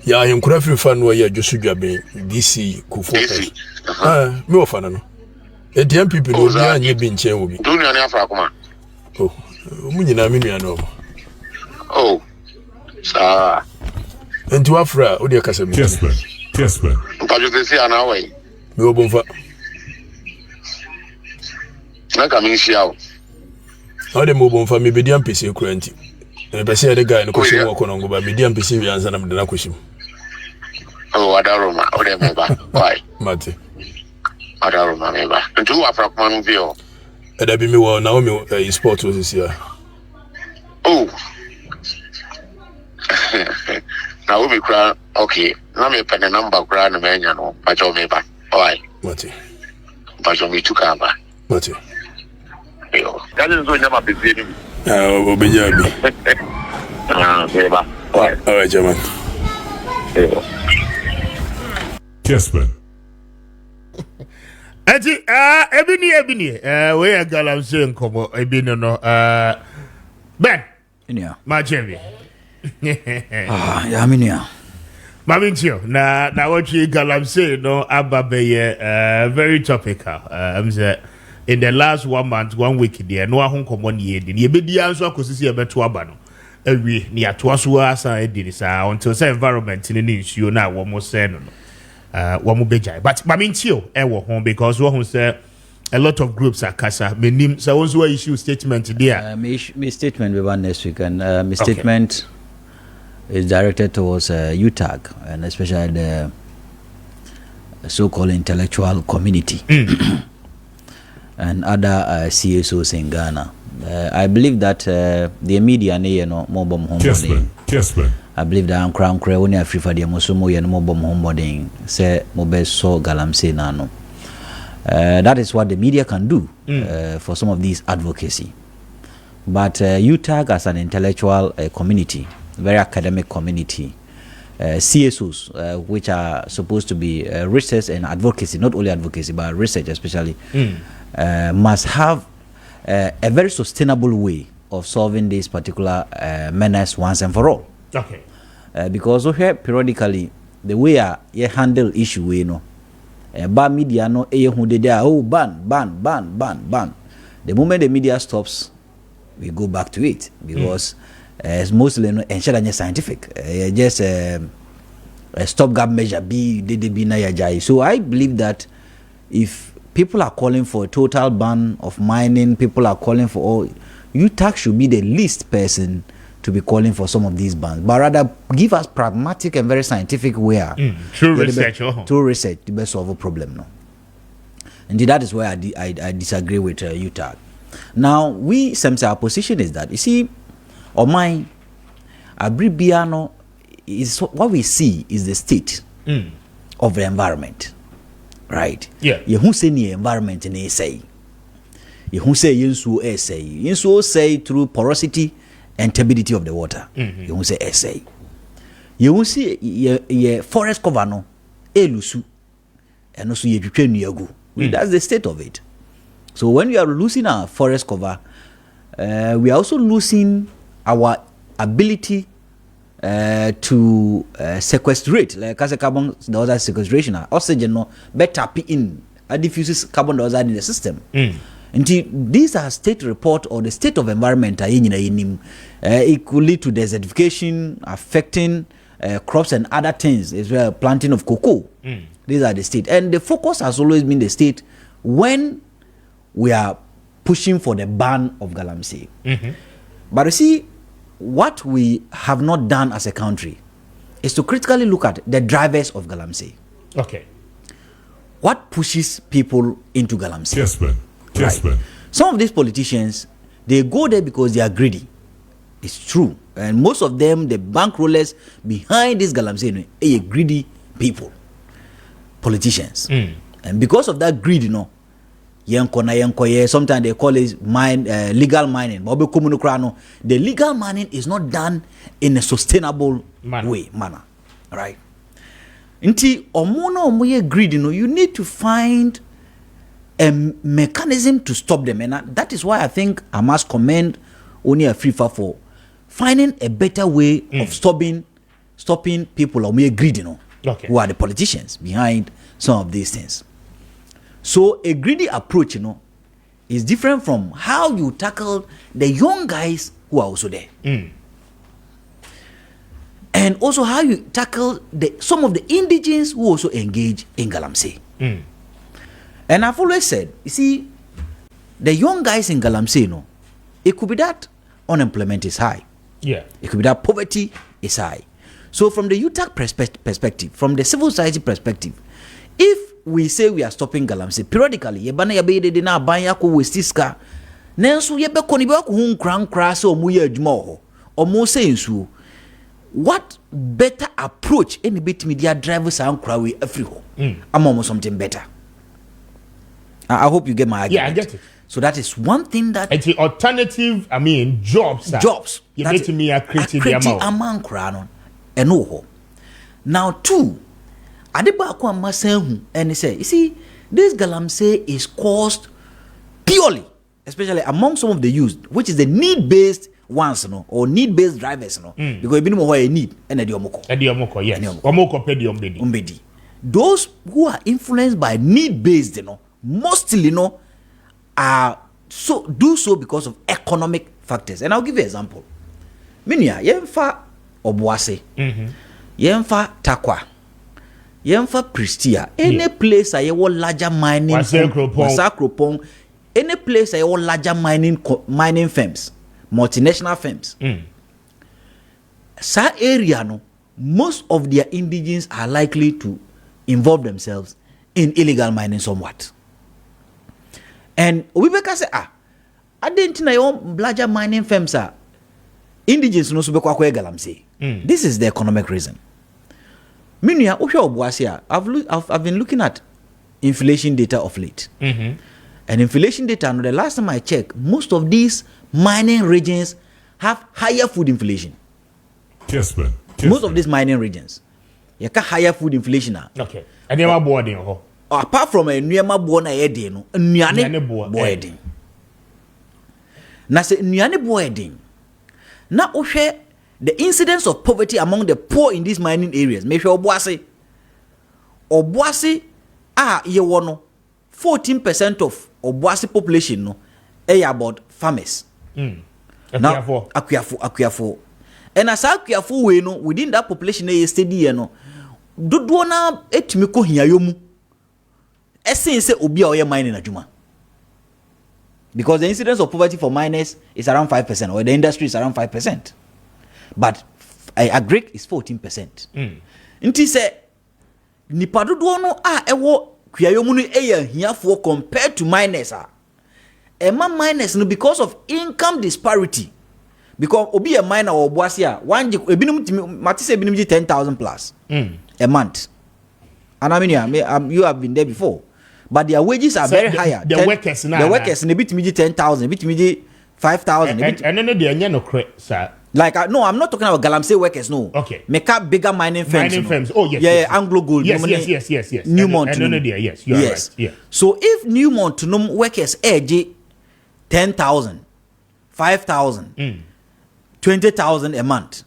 S8: Yeah, I am crafty fan where you just grabbing DC Kufo. Me of no. A DM people will be on your bench. Do you know Africa? Oh, Munina.
S10: Oh, sir.
S8: And to Afra, what do you call me?
S3: Kessben.
S10: But you say an hour.
S8: No, Bonfa.
S10: Not coming here.
S8: How the mobile for me medium PC current. The person the guy no question work on go by medium PC we answer them the question.
S10: Oh, Adaroma, or the member. Why?
S8: Mate.
S10: Adaroma member. And two are from one view.
S8: And I be me well now me sport was this year.
S10: Oh. Now we cry. Okay. Now me pen the number cry no man no. Pacho me ba. Why?
S8: Mate.
S10: Pacho me to come ba.
S8: Mate.
S10: Yo. That is when I'm busy.
S8: Obejabi.
S10: Me ba. Why?
S8: All right, German.
S11: Kessben.
S6: Eti ebini we are galamse nkomo ebini no Ben
S9: Inia.
S6: Maakye.
S9: Ya minia.
S6: Mamintio na what you galamse no ababeye very topical. I'm say in the last 1 month 1 week there no ahun komo ne yedi. Ye bedi anso akosisi e beto aba no. Awie ne atoa so asa edi sa until say environment ni nsuo na wo mo say no. Wamu bejai, but mamintio ewo home because what say a lot of groups are kasa. Menim so also issue statement there.
S9: My statement we want next week, and my statement is directed towards UTAG and especially the so-called intellectual community and other CSOs in Ghana. I believe that the media ne no more bomb home.
S11: Kessben.
S9: I believe that I'm crown only Africa for the Musumo and more bomb homeboarding say mobe so galamse nano. That is what the media can do for some of these advocacy. But UTAG as an intellectual community, very academic community, CSOs, which are supposed to be research and advocacy, not only advocacy, but research especially, must have a very sustainable way of solving this particular menace once and for all.
S6: Okay.
S9: Because here periodically, the way you handle issue, you know, bad media no ban. The moment the media stops, we go back to it because it's mostly no scientific. Just a stopgap measure So I believe that if people are calling for a total ban of mining, people are calling for all, UTAG should be the least person to be calling for some of these bans, but rather give us pragmatic and very scientific way
S6: true research
S9: the best solve a problem. No, indeed that is where I disagree with UTAG. Now we say our position is that you see, or my abribiano is what we see is the state of the environment, right?
S6: Yeah.
S9: You who say the environment in say, you who say yinsu say through porosity and turbidity of the water. You won't say essay. You won't see ye forest cover no elusu and also ye yagu. That's the state of it. So when we are losing our forest cover, we are also losing our ability to sequestrate, like as a carbon dioxide sequestration, oxygen no better in diffuses carbon dioxide in the system. Indeed, these are state report or the state of environment it could lead to desertification, affecting crops and other things as well, planting of cocoa. These are the state, and the focus has always been the state when we are pushing for the ban of galamsey. But you see, what we have not done as a country is to critically look at the drivers of galamsey.
S6: Okay.
S9: What pushes people into galamsey?
S11: Kessben.
S9: Right. Some of these politicians, they go there because they are greedy. It's true. And most of them, the bankrollers behind this galamsey, are greedy people, politicians. And because of that greed, sometimes they call it legal mining. The legal mining is not done in a sustainable manner. Right? Inti omono greedy, you need to find a mechanism to stop them, and that is why I think I must commend only a FIFA for finding a better way of stopping people who greedy, who are the politicians behind some of these things. So a greedy approach, is different from how you tackle the young guys who are also there, and also how you tackle some of the indigenes who also engage in galamsey. And I've always said, you see, the young guys in galamsey,
S12: It could be that unemployment is high.
S6: Yeah.
S12: It could be that poverty is high. So from the UTAC perspective, from the civil society perspective, if we say we are stopping galamsey periodically, yebana yabede de na ban yako westiska, nenso yebe koni be ko hun kran se omu ye adwuma ho. Omu se nsuo. What better approach any bit media drivers and crowd every home? I'm almost something better. I hope you get my argument.
S6: Yeah, I get it.
S12: So that is one thing that
S6: it's the alternative. I mean, jobs. You get to me a creative
S12: amount crowd and no. Now two, Adeba Masenhu and he say, you see, this galamsey is caused purely, especially among some of the youth, which is the need-based ones, no, or need-based drivers, no, because you know what you need, and Ediomoko.
S6: Ediomoko, yes. Omoko pedi
S12: umbedi. Those who are influenced by need-based, you know, mostly, you know, are do so because of economic factors. And I'll give you an example. Minya, yemfa Obuase, yemfa Takwa, yemfa Pristia, any place I will larger mining, Wasakropong, any place I will larger mining firms, multinational firms. Sa area, no, most of their indigenes are likely to involve themselves in illegal mining somewhat. And we say, I didn't know larger mining firms are indigenous no subekwa kwa galamsey. This is the economic reason. Minya I've been looking at inflation data of late. And inflation data, the last time I checked, most of these mining regions have higher food inflation.
S11: Kessben.
S12: Most of these mining regions, you have higher food inflation.
S6: Okay. And you are boarding.
S12: Apart from a Nuyama Bona Edin, Nyane Boyding. Na se Nyane Boyding. Na Oshe, the incidence of poverty among the poor in these mining areas. Make sure Obuasi, ye wono 14% of Obuasi population no, about farmers. Now, Akuyafo. And as Akuyafo we no within that population steady no, dodoona etimiko hiyayomu. Essence say obi a mining adwuma. Because the incidence of poverty for miners is around 5%, or the industry is around 5%. But agric is 14%. Nti say nipa dodoɔ no ewo kuyayomu no hiafo compared to miners Emma miners no because of income disparity. Because obi a miner or boasia one ebinum matise ebinum 10,000 plus a month. And I mean you have been there before. But their wages are very higher.
S6: The workers now.
S12: The workers in a bit me 10,000, a bit me 5,000.
S6: And then they no credit, sir.
S12: Like no, I'm not talking about galamsey workers. No.
S6: Okay.
S12: Make up bigger mining firms.
S6: Mining firms. Oh yes.
S12: Yeah, Anglo Gold.
S6: Yes.
S12: Newmont.
S6: Yes. You are right. Yeah.
S12: So if Newmont to workers 10,000, 5,000, 20,000 a month.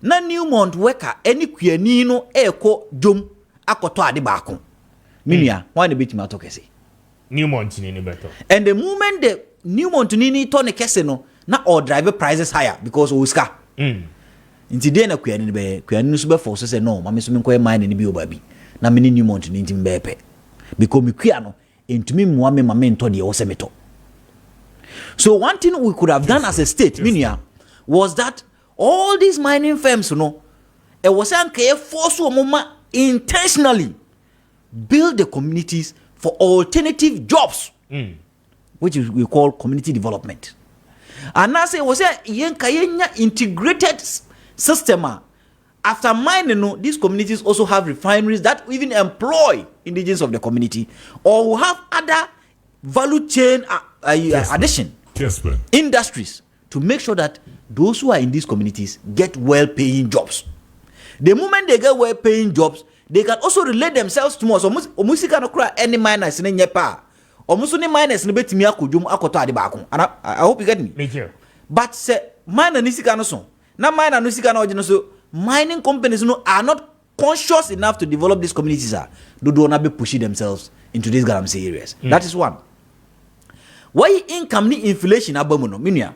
S12: Na Newmont worker any kuyani no eko jom akoto ade baako. Minia, why the bit matter kese?
S6: Newmont ni better.
S12: And the moment the Newmont ni turn kese no, na all driver prices higher because uska. Inti dey na kuyani no so be force say no, mama so me koy mine ni bi obabi. Na me ni Newmont ni ntim be pe. Because me kuya no, entumi mua me mama ento de o semeto. So one thing we could have done as a state, Minia, was that all these mining firms, you know, it was a force mama intentionally build the communities for alternative jobs, which we call community development. And now say was a integrated system. After mining, these communities also have refineries that even employ indigenous of the community, or will have other value chain addition industries to make sure that those who are in these communities get well-paying jobs. The moment they get well-paying jobs, they can also relate themselves to more. So, musika no kura any miners in nyepa. Or musuni miners no betimi akojum akoto ade baako. And I hope you get me.
S6: Me too.
S12: But say miner nisika no so. Na miner no sika no so. Mining companies no are not conscious enough to develop these communities. Do not be pushing themselves into these galamsey areas. That is one. Why income ni inflation abamuno minia?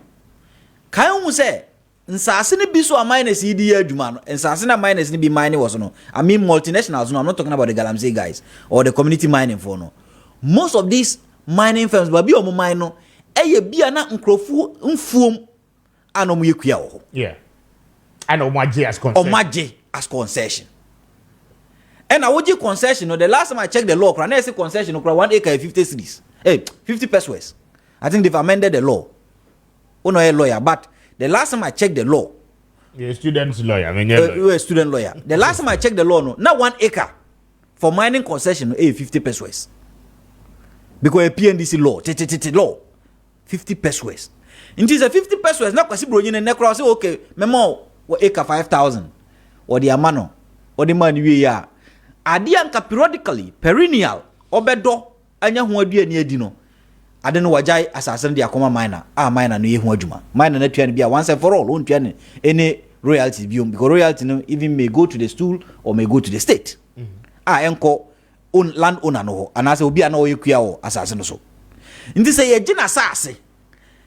S12: Kayo mu say nsase ni bi so a miners yi di adwuma no nsase na miners ni bi mining was no. I mean multinationals no. I'm not talking about the galamsey guys or the community mining for no. Most of these mining firms but bi omo mine no eye bia na nkrofo mfuom anom yekua wo.
S6: Yeah. And omaje as concession.
S12: Omaje as concession. And I would concession. The last time I checked the law, I say concession. 1 acre 50 cedis. 50 pesos. I think they've amended the law. Oh no, a lawyer, but the last time I checked the law,
S6: you're a student's lawyer. I mean,
S12: you're a student lawyer. The last time I checked the law, no, now 1 acre for mining concession, 50 pesos. Because a PNDC law, law, 50 pesos. It is a 50 pesos. Now, because you in the say, okay, memo, what acre 5,000, or the amano, or the man we are. Adianka periodically, perennial, obedo, anya huadu ni edino. I don't know why assassin the akoma miner. Miner no ye huaduma. Miner na tuan bia once and for all. Won't tuan any royalty biom because royalty no even may go to the stool or may go to the state. Enko own land owner no. And as obi ana oyekua o assassin so. Nti say ye gina asase.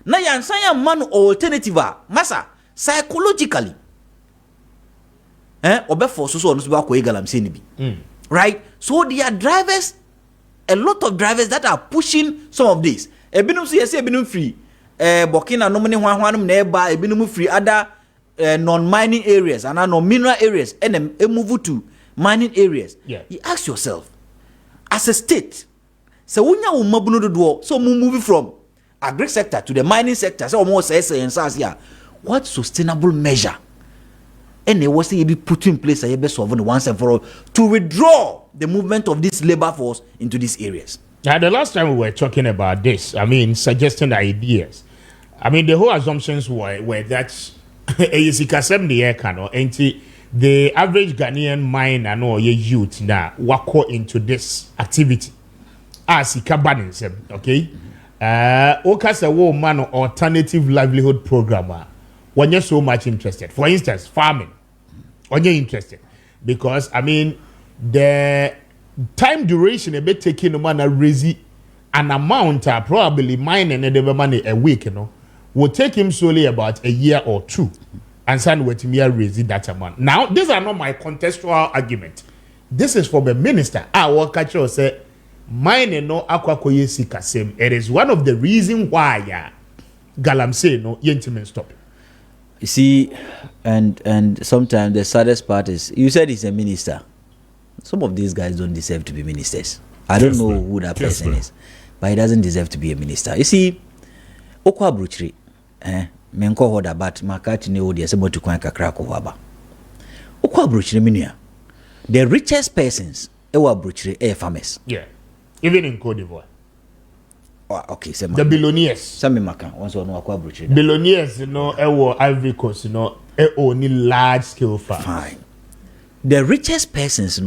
S12: Na yansan ya man alternative masa psychologically. Obe force so no so ba ko galamse ni bi. Right? So there are drivers, a lot of drivers that are pushing some of this. Ebinum so yes ebinum free. Burkina no money hwanhwanum na eba ebinum free other non-mining areas and non-mineral areas and move to mining areas.
S6: Yeah.
S12: You ask yourself, as a state, so when you mabuno do so move from agri sector to the mining sector, so almost say what sustainable measure? And they was be put in place a best solve once and for all to withdraw the movement of this labor force into these areas.
S6: Now, the last time we were talking about this, I mean, suggesting ideas. I mean, the whole assumptions were that the average Ghanaian miner and all your youth now work into this activity as a cabanism, okay? Okas a woman alternative livelihood programmer. When you're so much interested, for instance, farming, when you're interested, because I mean, the time duration a bit taking a man a raise an amount probably mining and the money a week, will take him solely about a year or two, and send with me a raise that amount. Now, these are not my contextual argument. This is from a minister. I will catch you say, mining no akwakoye sikasem. It is one of the reasons why Galamsey no yentimen stop.
S9: You see, and sometimes the saddest part is, you said he's a minister. Some of these guys don't deserve to be ministers. I don't know who that person is, but he doesn't deserve to be a minister. You see, Okwa Bruchri, menko hoda but makati ne odi asebo to kwan kakra ko haba. Okwa Bruchri minia. The richest persons ewa Bruchri farmers.
S6: Yeah. Even in Cote d'Ivoire.
S12: Okay,
S6: the billionaires.
S12: Some maka once or no akwa Bruchri.
S6: Billionaires, Ivory Coast, only large scale farm.
S12: Fine. The richest persons,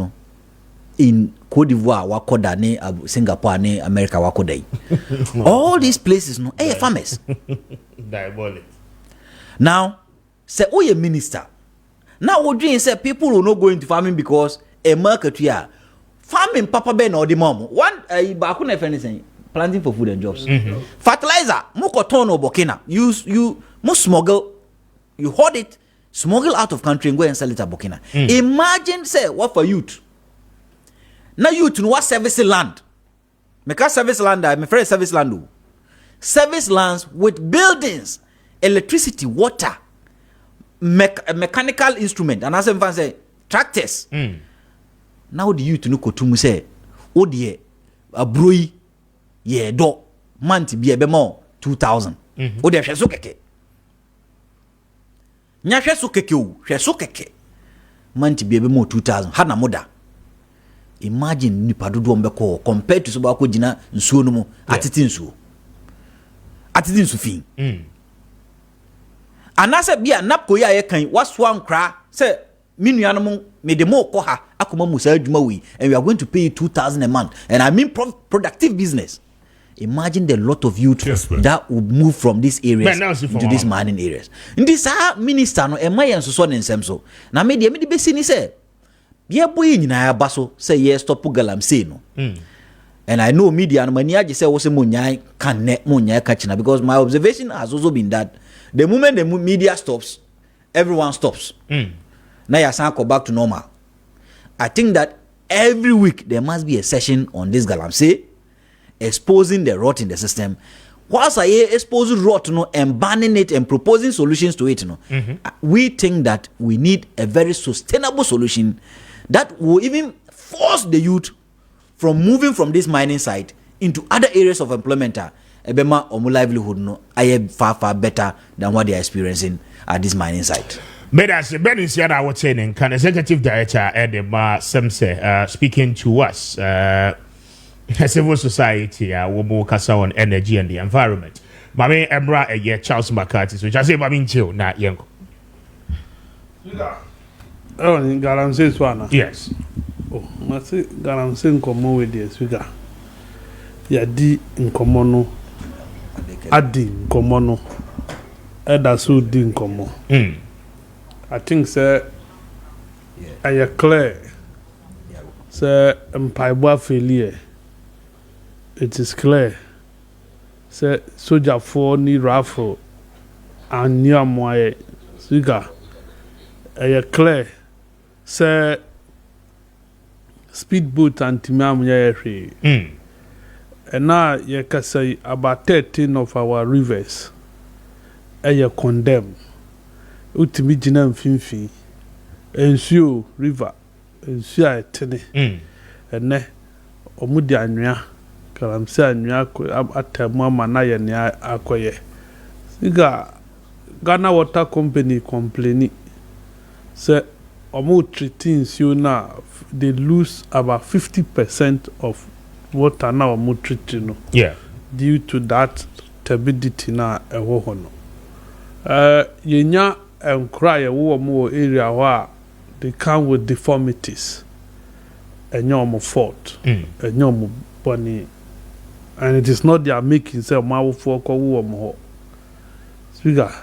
S12: in Cote d'Ivoire, wakoda ne Singapore ne America wakoda. All these places, farmers.
S6: Diabolic.
S12: Now, say a minister. Now what do you say? People will not go into farming because a market here. Farming Papa Ben or the mom. One bakuna anything. Planting for food and jobs. Fertilizer, mokoton or Burkina. You must smuggle, you hoard it, smuggle out of country and go and sell it at Burkina. Imagine, say, what for youth? Now youth know what service land. Make a service land, my friend service land. Service lands with buildings, electricity, water, mechanical instrument, and as I'm say, tractors. Now the youth know kotumu say, oh dear, a broi. Yeah, do month be a more 2,000. Oh, there sheso keke. Nya sheso keke o, sheso keke. Month be a more 2,000. Hana moda. Imagine ni padudu ombeko compared to so bako jina nsuo no mu atiti nsuo. Atiti nsu fin. Anase bia napko ya ye kan waswa nkra say minuanom me de mo ko ha akoma musa adwuma wi and we are going to pay you 2,000 a month and I mean productive business. Imagine the lot of youth that would move from these areas into these mining areas. In this minister no ema yen so ne nsem so. Na me de besi ni say ye boy nyina ya baso say yes stop Galamsey no. And I know media no mani age say wo se monyan kan ne monyan ka china because my observation has also been that the moment the media stops, everyone stops. Now you san go back to normal. I think that every week there must be a session on this Galamsey, exposing the rot in the system. whilst I expose rot no and banning it and proposing solutions to it no, we think that we need a very sustainable solution that will even force the youth from moving from this mining site into other areas of employment. Ebema omu livelihood no aye far better than what they are experiencing at this mining site.
S6: But as Ben is here, I was saying, can executive director at the Semse speaking to us, civil society, Wobo Kasa on energy and the environment. Mami Embra a year Charles McCarthy, which I say Mami Chill, not Yanko.
S7: Oh, in Galamsey Swana.
S6: Yes.
S7: Oh, must say Galamsey in common with the speaker. Yadi in common. Adi in common. Edasu din common. I think, sir, I am clear. Sir, Empire failure. It is clear. Sir, soldier for ni raffle and near my cigar. I am clear. Sir, speedboat and Timam Yeri. And now you can say about 13 of our rivers. I am condemned. Utimi jina mfimfi ensuo river ensuo etene ene omudi anwea kalamse anwea atamu ama na ye ne akoye siga Ghana Water Company complaining say omu treat ensuo na they lose about 50% of water na omu treat no due to that turbidity na ewo ho no yenya and cry a more area where they come with deformities and your fault and your bunny, and it is not their making say my folk or more. Speaker,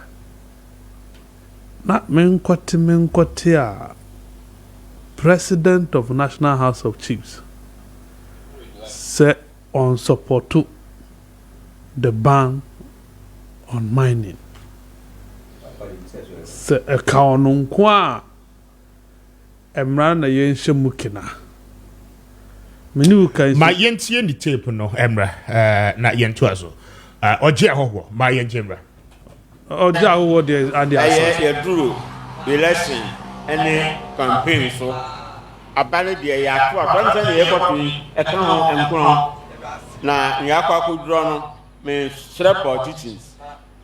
S7: not men kotia, President of National House of Chiefs, say on support to the ban on mining. A kaonun kwa emra na yenhye mukina menu kan
S6: ma yentie ni tape no emra na yentu aso oje ahoho ma yenjemra
S7: oje ahoho de ade
S13: aso ye duro election any campaign so abale de ya to abante de ye kotu e kan ho enkron na yakwa koduro no me srepo teachings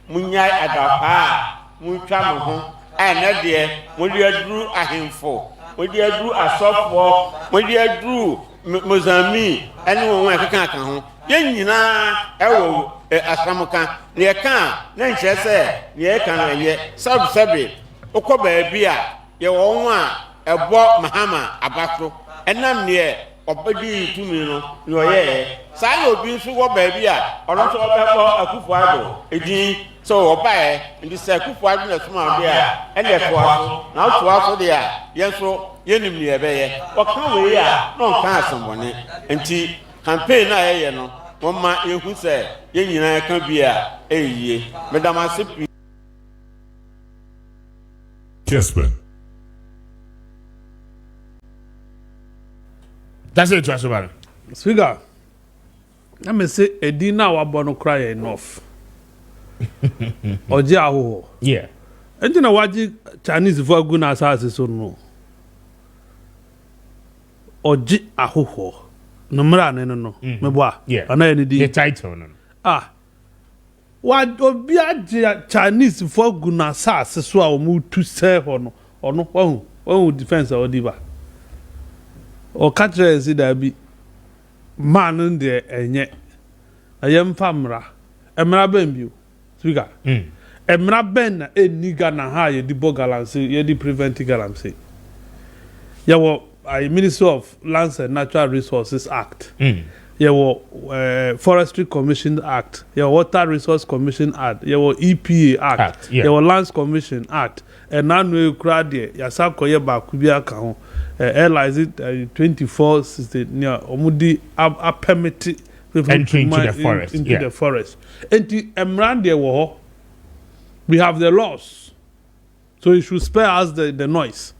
S13: munyai adapa muntwa mo ho ene de mo de aduru ahemfo mo de aduru asofo mo de aduru mozami ene won akeka kan ho ye nyina ewo asamuka ne ye kan na nche se ne ye kan ye sabe okoba bia ye won a ebo mahama abato enam ne obedi tumi no no ye sai obi nso wo ba bia ono so obebo akufu ado edin so obae ndi se akufu ado na suma bia ene to aso na to aso de a ye nso yenim ne ebeye oka we a no kan asambone enti campaign na ye no woma yehu se ye nyina ka bia eyiye medama se
S11: Kessben.
S6: That's it, Joshua.
S7: Speaker, let me say, Edina wabono cry enough. Oje aho.
S6: Yeah.
S7: And you know what Chinese for guna asase so no. Oje aho. Numra no. Meboa.
S6: Yeah.
S7: Ana ni di.
S6: The title no.
S7: What obia Chinese for guna asase so a mu tu se ho no. Ono defense odiba. O katre si da bi man de enye ayem famra emra ben biu speaker emra ben na eniga na ha ye di bogalanse ye di prevent galamse ya wo Ministry of Lands and Natural Resources Act ye wo Forestry Commission Act ye Water Resource Commission Act ye wo EPA Act ye wo Lands Commission Act and now no kra de ya sakoye ba kubia ka ho is it 24 near omudi a permit
S6: entry into the forest
S7: the forest and emran there we have the laws so you should spare us the noise.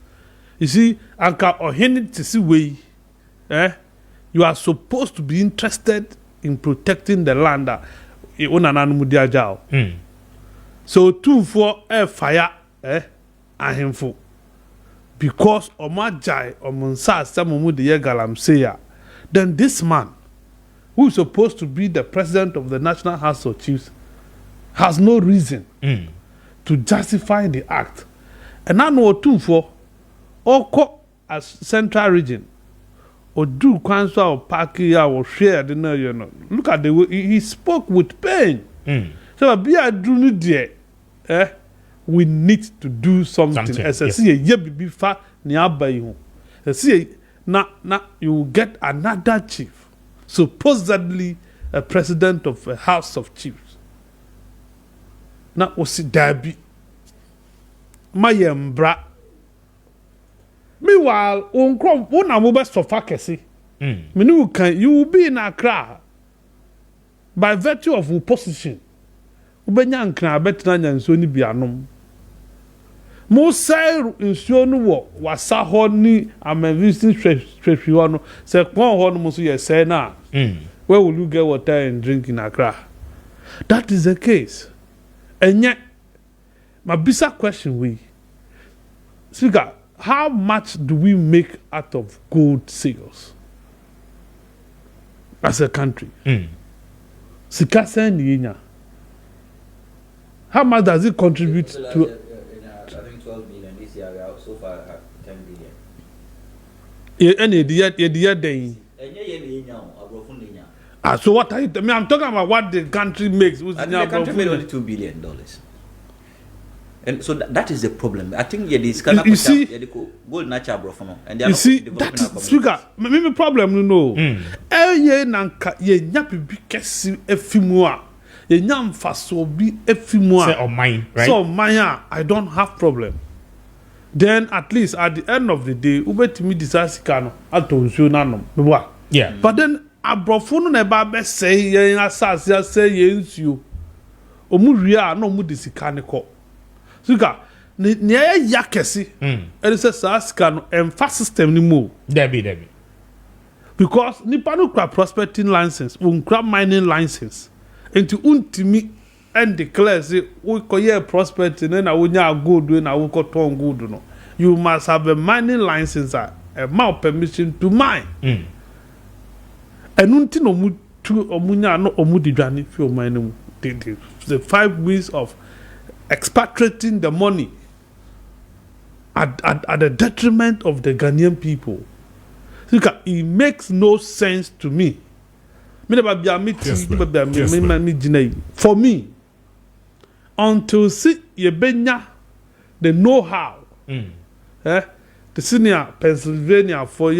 S7: You see anka ohini tisi way you are supposed to be interested in protecting the land. onana no mu di agya o so two for fire ahemfo because omajai omunsa asamumu de ye galamsey then this man who is supposed to be the president of the National House of Chiefs has no reason to justify the act. And I know two for Oko as central region or do council or Pakia or share the no, you know. Look at the way he spoke with pain. So be a do dear. We need to do something. As I see a year be far nearby you. See now you will get another chief, supposedly a president of a House of Chiefs. Now was it Derby? My embra. Meanwhile, one of the best of Fakesi. You will be in Accra by virtue of your position. Ubenyan kna betra nyanso ni bianom. Mo say nsuo no wo wasa ho ni amavisin hwehwe no say kwon ho no mo so ye say na. Where will you get water and drink in Accra? That is the case. And yet, my bizarre question we Speaker, how much do we make out of gold sales as a country? Sika sen yenya. How much does it contribute to?
S12: I think 12 billion this year. We are so far at 10 billion.
S7: So what are you? I mean, I'm talking about what the country makes.
S12: I think the country made only $2 billion. And so that is the problem. I think
S7: you see,
S12: gold natural bro and
S7: you see that Speaker, maybe problem you know. Ye nanka ye nyapi bi kesi efimua. Ye nyam faso bi efimua.
S6: Say on mine, right?
S7: So mine, I don't have problem. Then at least at the end of the day, ubetimi disasika no atonsuo nanom.
S6: Yeah.
S7: But then abrofo no na ba be say ye asase say ye nsuo. Omu ria na omu disika ne ko. Suka ne ya kesi. And say sasika no emfa system ni mo.
S6: Debbie.
S7: Because nipa no kra prospecting license, unkra mining license. Enti untimi and declare say we koye prospecting na wonya gold we na wo ton gold no. You must have a mining license a mouth permission to mine. And unti no mu tu omunya no omudi dwane fi o mine mu. The 5 ways of expatriating the money at the detriment of the Ghanaian people. It makes no sense to me. For me, until see ye benya the know-how, the senior Pennsylvania for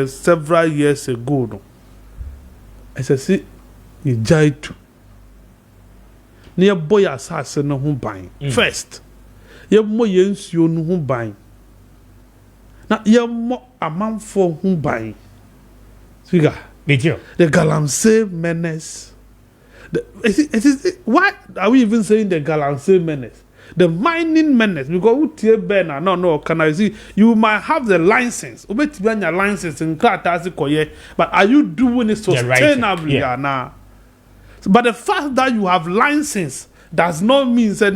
S7: several years ago, no. As I see, you jaitu. Near boy assassin no home buying. First, ye mo yensuo no home buying. Now ye mo a man for home buying. Figure. The Galamsey menace. Why are we even saying the Galamsey menace? The mining menace, because can I see you might have the license, your license in but are you doing it sustainably? Right. But the fact that you have license does not mean that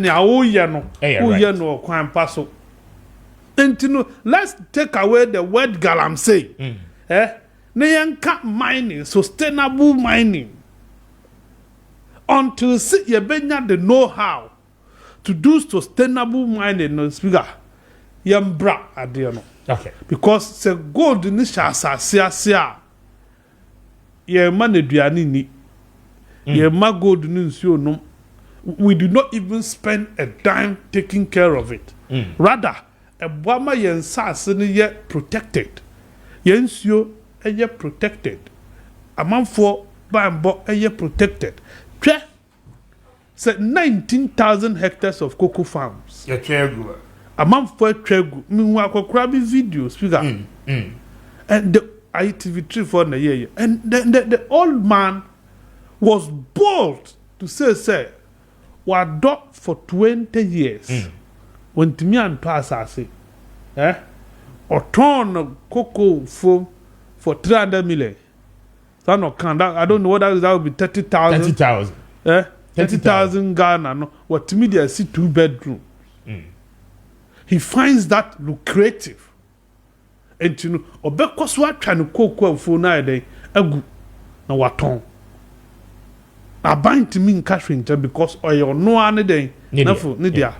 S7: let's take away the word Galamsey. Mining, sustainable mining. Until you benya the know-how to do sustainable mining, no speaker. Yambra adiano.
S6: Okay.
S7: Because the gold in the shasa ye man eduani ni. Ye ma gold ni nsuo no. We do not even spend a dime taking care of it. Rather, a bama yen sas ni ye protected. Yen nsuo ye protected. A man for bambo ye protected. Say 19,000 hectares of cocoa farms. A man for tregu. Meanwhile, crabby videos, speaker. And the ITV3 for the year. And the old man was bold to say, we're dog for 20 years. When Timmy and Passa say, or turn cocoa for 300 million. That no can that I don't know what that would be 30,000.
S6: 30,000.
S7: 30,000 Ghana. No, what to me they see 2-bedroom. He finds that lucrative. And you know, obekos wa try no kokwa fo na dey agu na waton. Aban to me in cash winter because oil no ane dey na fo ne dia.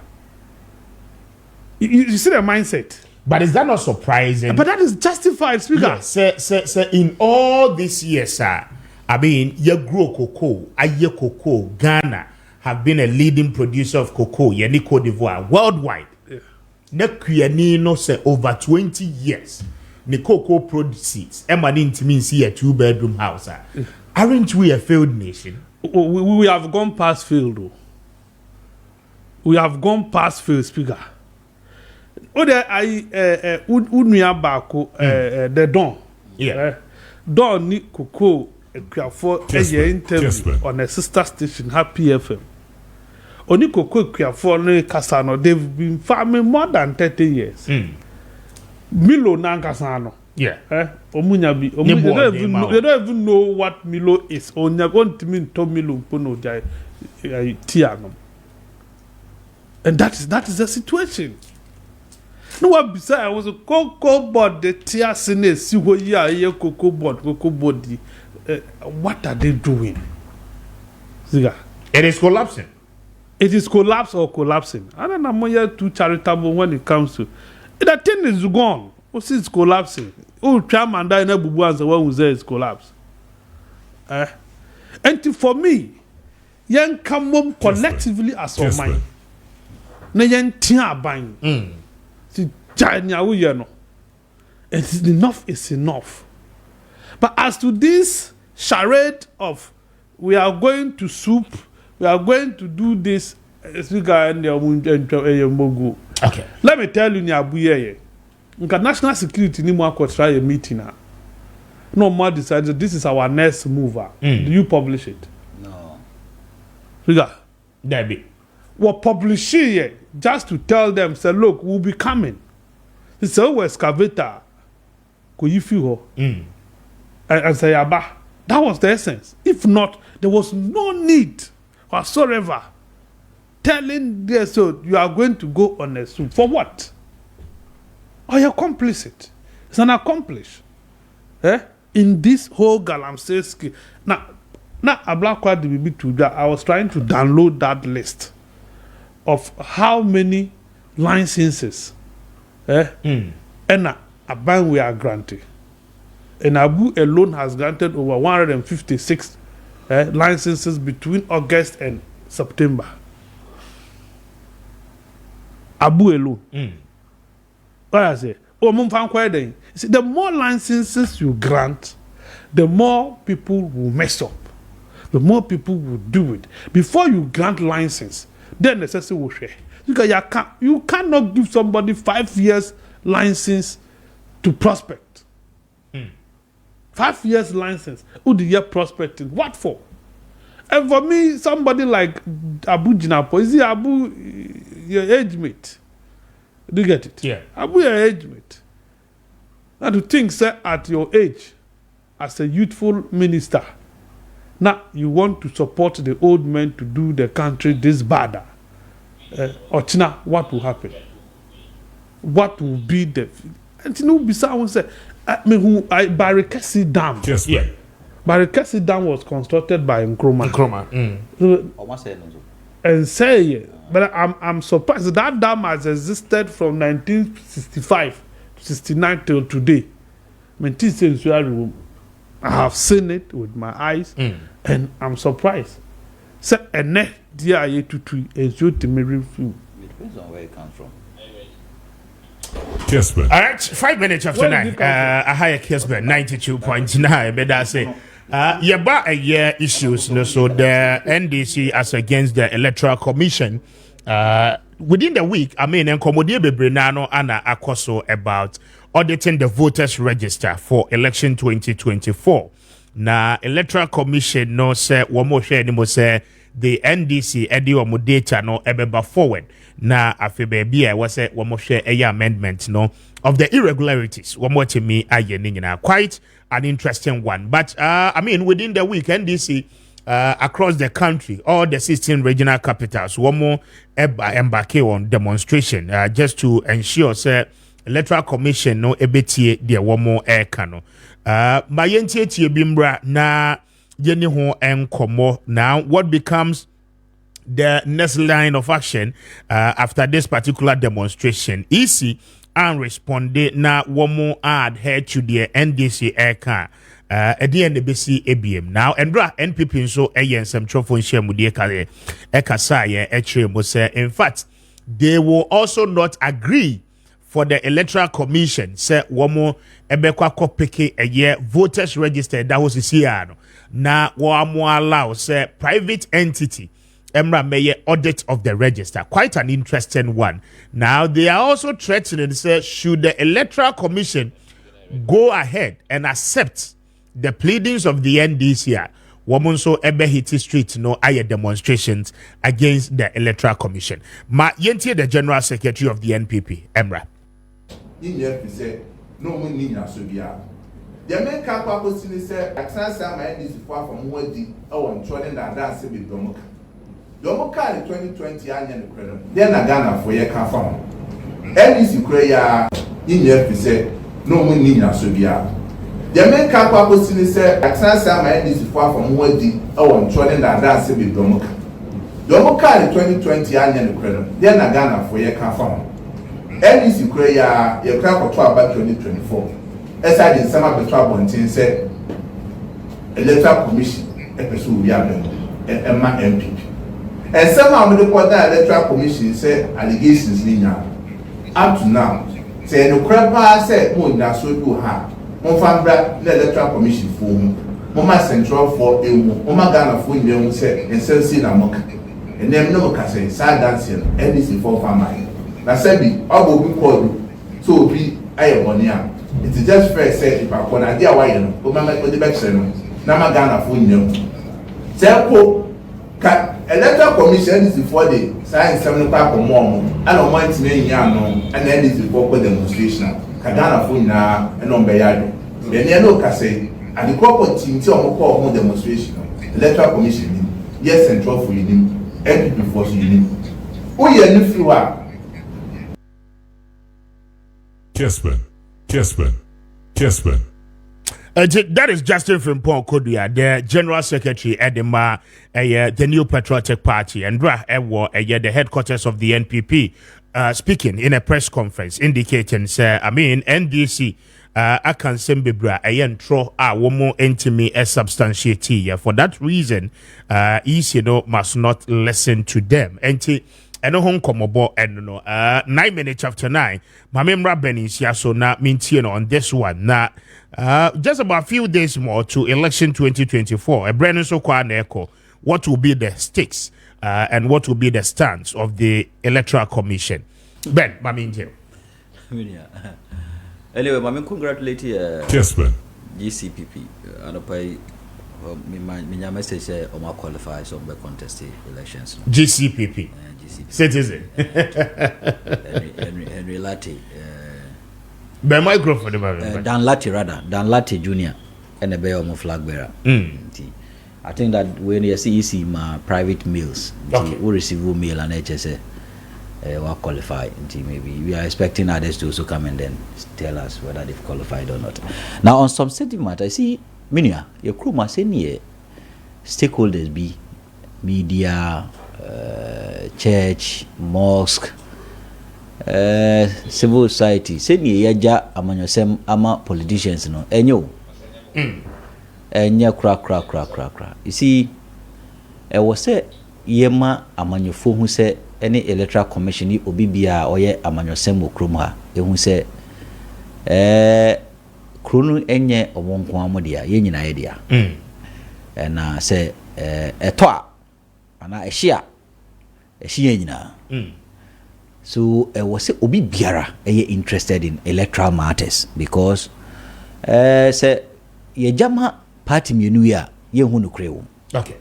S7: You see the mindset.
S6: But is that not surprising?
S7: But that is justified, speaker.
S6: Yes, in all these years, sir, I mean, you grow cocoa, aye cocoa, Ghana have been a leading producer of cocoa, yani Cote d'Ivoire, worldwide. Ne no say over 20 years, the cocoa produces, emanate means see a 2-bedroom house. Aren't we a failed nation?
S7: We have gone past failed, though. We have gone past failed, speaker. Oh, there I unuya bako the Don.
S6: Yeah.
S7: Don ni cocoa for a interview on a sister station, Happy FM. Oni cocoa for no Casano. They've been farming more than 30 years. Milo Nankasano.
S6: Yeah.
S7: Omunyabi. They don't even know what Milo is. Onya going to mean to Milo Pono Jai Tianum. And that is the situation. No one beside I was a cocoa board the tear sene see what ya cocoa board body. What are they doing? Ziga.
S6: It is collapsing.
S7: It is collapse or collapsing. I don't know more too charitable when it comes to that thing is gone. Oh, see it's collapsing. Oh, tram and die na bubu answer when we say it's collapse. And for me, young come home collectively as of mine. Na yen tia bang. It's enough is enough. But as to this charade of we are going to soup, we are going to do this, okay. Let me tell you, Nyabuye, national security ni mo try a meeting now. No more decided this is our next mover. Do you publish it?
S12: No.
S7: Debbie. What publish it just to tell them, say, look, we'll be coming. It's a excavator. Could you feel her? And say, Abba. That was the essence. If not, there was no need whatsoever telling them, so you are going to go on a soup. For what? Or you accomplish it. It's an accomplish. In this whole galamsey. Now, a black card I was trying to download that list of how many licenses and a ban we are granted. And Abu alone has granted over 156 licenses between August and September. Abu alone. What I say? See, the more licenses you grant, the more people will mess up. The more people will do it. Before you grant license, then the necessary will share. Because you cannot give somebody 5 years license to prospect. 5 years license. Who do you prospecting? What for? And for me, somebody like Abu Jinapo, is he Abu your age mate? Do you get it?
S6: Yeah.
S7: Abu your age mate. Now to think, sir, at your age, as a youthful minister, now you want to support the old men to do the country this bad. Ochina, what will happen? What will be the? And you know, besides, say, Barry Kessben Dam.
S6: Yes, yeah.
S7: Barry Kessben Dam was constructed by Nkrumah. And say, but I'm surprised that dam has existed from 1965 to 69 till today. I have seen it with my eyes, and I'm surprised. So, and dear, you to ensure to me review.
S12: It depends on where it comes from.
S11: Kessben.
S6: All right, 5 minutes after 9. I hire Kessben 92.9. But I say, about a year issues. So the NDC as against the Electoral Commission. Within the week, I mean, Nkomodie Bebrenano Anna Akoso about auditing the voters register for election 2024. Na Electoral Commission no say one more share anymore say the NDC edi omo data no ebeba forward. Na afe baby I was say one more share amendment no of the irregularities. One more to me, quite an interesting one. But I mean, within the week, NDC across the country, all the 16 regional capitals, one more embark on demonstration just to ensure say electoral commission no ebetie the one more air cano. My yenti bimbra na yeni ho enkomo. Now what becomes the next line of action after this particular demonstration? Easy and responded na one more adhere to the NDC air car. At the end of BC ABM now and NPP so some trophon share mudie kale ekasaya say in fact they will also not agree for the electoral commission say one more ebekwa kopeke a year voters registered that was here na one more allow say private entity Emra Maye audit of the register. Quite an interesting one. Now they are also threatening say should the electoral commission go ahead and accept the pleadings of the NDC, woman so ebe hiti street no aye demonstrations against the electoral commission. Ma yenti the general secretary of the NPP, Emra.
S14: No one need na sobia. The men kakwa ko sini say atansa ma NDC for from wadi on trolling that dance with Domoka. Domoka in 2020 anya no kweno. Then na Ghana for ye ka fam. NDC kure ya say no one need na sobia. The men kakwa ko sini say atansa ma NDC for from wadi on trolling that dance with Domoka. Domoka in 2020 anya no kweno. Then na Ghana for ye ka fam. NDC kure ya ye kra ko to about 2024. Esa di sama beto abontin say electoral commission epeso wi abem emma MPP. And somehow we report that electoral commission say allegations ni nya. Up to now, say no kra say mo nya so do ha. Mo fambra na electoral commission for mo ma central for ewu. Mo ma Ghana for nyewu say ensensi na moka. And them no ka say sad dancing NDC for farmer. Na sebi obo bi call so bi ayeboni a it is just fair say if I na dia why no o ma o de be no na ma Ghana for nyam say ko ka electoral commission is for the science seven pa ko mo and o want me nya no and then is for demonstration ka Ghana for na e no be yado be ne no ka say and the corporate team ti o ko mo demonstration electoral commission ni yes central for you NPP for you o ye ni fi wa
S11: Kessben.
S6: That is Justin Frimpong Kodia, the General Secretary at the New Patriotic Party, and the headquarters of the NPP, speaking in a press conference, indicating, NDC, I can send Bibra, one more intimate substantiate. For that reason, ECNO must not listen to them. And home komobo and no 9 minutes after 9. Mamemra Benin so na mintino on this one. Now just about a few days more to election 2024. A brand new so echo. What will be the stakes and what will be the stance of the Electoral Commission? Ben, Mamintio.
S12: Anyway, Mamin congratulate
S11: Kessben.
S12: GCPP. And I my message say Oma qualify so be contest elections.
S6: GCPP. Citizen.
S12: Henry Latte.
S6: By microphone,
S12: Dan Latte rather. Dan Latte Jr. and a bear of flag bearer. I think that when you see my private meals, we receive mail and HSA will qualify. Maybe we are expecting others to also come and then tell us whether they've qualified or not. Now, on some sentiment, I see Minia, your crew must say stakeholders be media. Church, mosque, civil society. Say ni yaja amanyosem ama politicians no. Enyo. Enya kra. You see, was say yema amanyofo hu say any electoral commission ni obi bia oye amanyosem okrom ha. Ehu say kronu enye omonko amodia ye nyina ye dia. Na say eto ana ehia nyina. So was obi biara interested in electoral matters because say ye jama party menu ya ye hu no kre wo.
S6: Okay.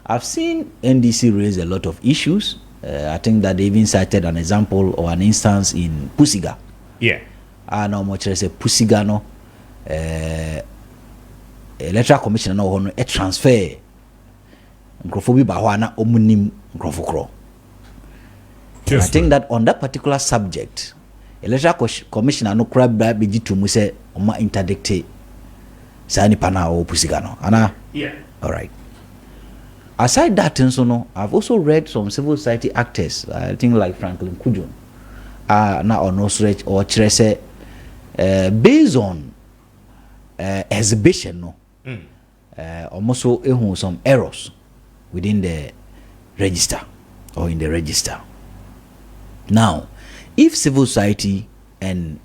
S12: I've seen NDC raise a lot of issues. I think that they even cited an example or an instance in Pusiga.
S6: Yeah.
S12: na mo kire se pusiga no electoral commission na ho no e transfer nkrofo bi ba ho na omunim nkrofo kro. I think that on that particular subject, electoral commissioner no crab be to mu say oma interdict sani pana o pusigano. Ana?
S6: Yeah.
S12: All right. Aside that, no, I've also read some civil society actors, I think like Franklin Kujon, na or no stretch or Chrese, based on exhibition, no, almost some errors within the register or in the register. Now, if civil society and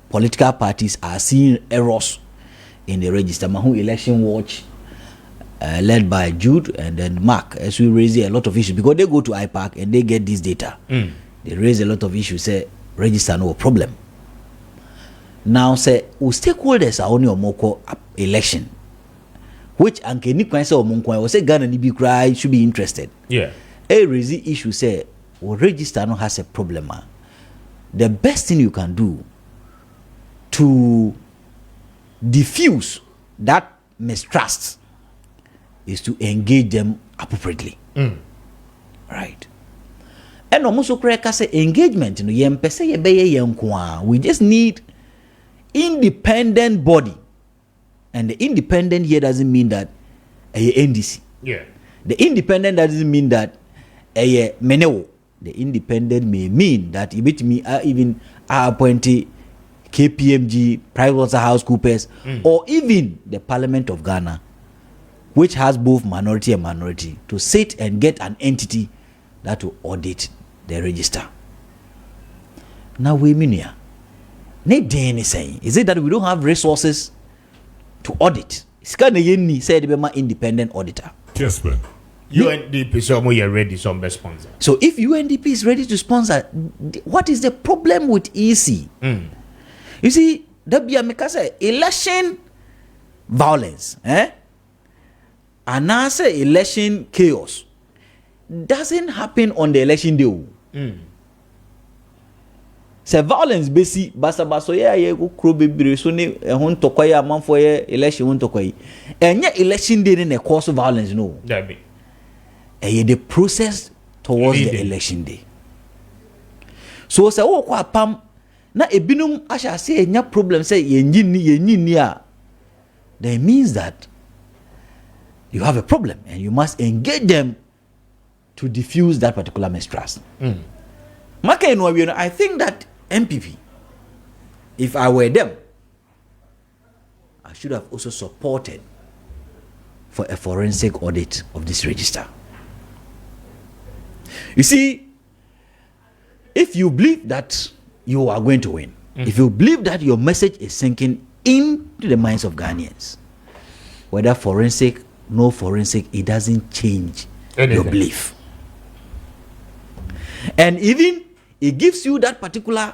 S12: political parties are seeing errors in the register, Mahu Election Watch, led by Jude and then Mark, as we raise a lot of issues because they go to IPAC and they get this data. They raise a lot of issues, say register no problem. Now say who stakeholders are only omoko election, which anke ni kwan say omonko I say Ghana ni bi cry should be interested.
S6: Yeah.
S12: A raise issue say register no has a problem. The best thing you can do to diffuse that mistrust is to engage them appropriately. Right. And almost say engagement, we just need independent body. And the independent here doesn't mean that a NDC.
S6: Yeah.
S12: The independent doesn't mean that a Meneo. The independent may mean that even appointee KPMG, PricewaterhouseCoopers, or even the Parliament of Ghana, which has both minority and minority, to sit and get an entity that will audit the register. Now we mean here, is it that we don't have resources to audit? Scanning said be my independent auditor.
S11: Kessben.
S6: UNDP so are ready to sponsor.
S12: So if UNDP is ready to sponsor, what is the problem with EC? You see, that be a election violence, and now say election chaos doesn't happen on the election day. Say violence basi basa ye go kro bebre so ne ehon tokoy amanfo ye election won tokoy. Enya election day ne cause violence no.
S6: That be.
S12: The process towards the election day. So say wo kwa pam na ebinum asha say enya problem say yenyi ni a, that means that you have a problem and you must engage them to diffuse that particular mistrust. Maakye, I think that MPP, if I were them, I should have also supported for a forensic audit of this register. You see, if you believe that you are going to win, if you believe that your message is sinking into the minds of Ghanaians, whether forensic, no forensic, it doesn't change your belief. And even it gives you that particular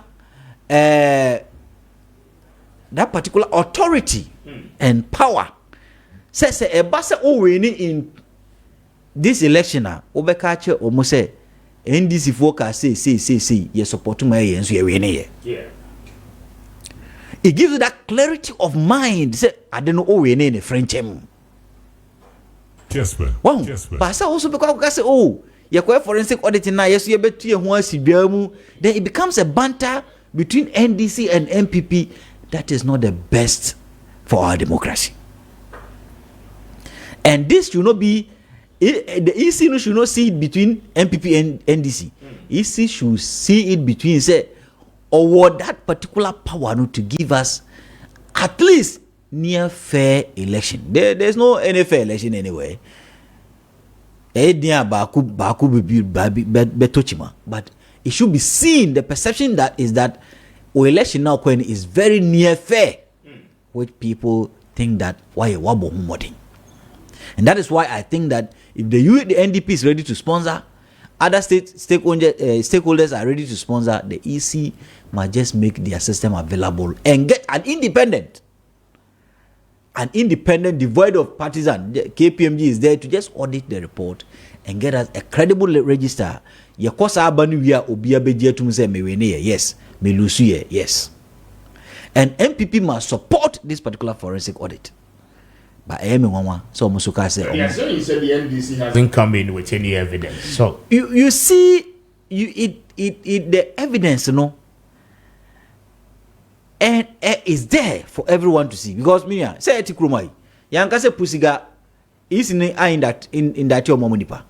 S12: authority and power. Says a basa winning in this election, Obekache almost say NDC focus say you support my and so you winning.
S6: Yeah.
S12: It gives you that clarity of mind. Say I don't know winning in the French.
S11: Kessben.
S12: Wow. But also because say you forensic auditing now, yes, you bet you then it becomes a banter between NDC and MPP. That is not the best for our democracy. And this should not be the EC should not see it between MPP and NDC. EC should see it between say or that particular power to give us at least near fair election. There's no any fair election anyway. But it should be seen, the perception that is that election now is very near fair, which people think that why a wabo humoding. And that is why I think that if the NDP is ready to sponsor, other stakeholders are ready to sponsor, the EC must just make their system available and get an independent devoid of partisan. KPMG is there to just audit the report and get us a credible register. Yes, me lose yes. And MPP must support this particular forensic audit. But I am one so Musuka said,
S6: yeah, so you said the NDC hasn't come in with any evidence. So
S12: you see, the evidence, you know, and is there for everyone to see. Because me, say Etikrumai, Yanka say Pusiga is in that your momunipa.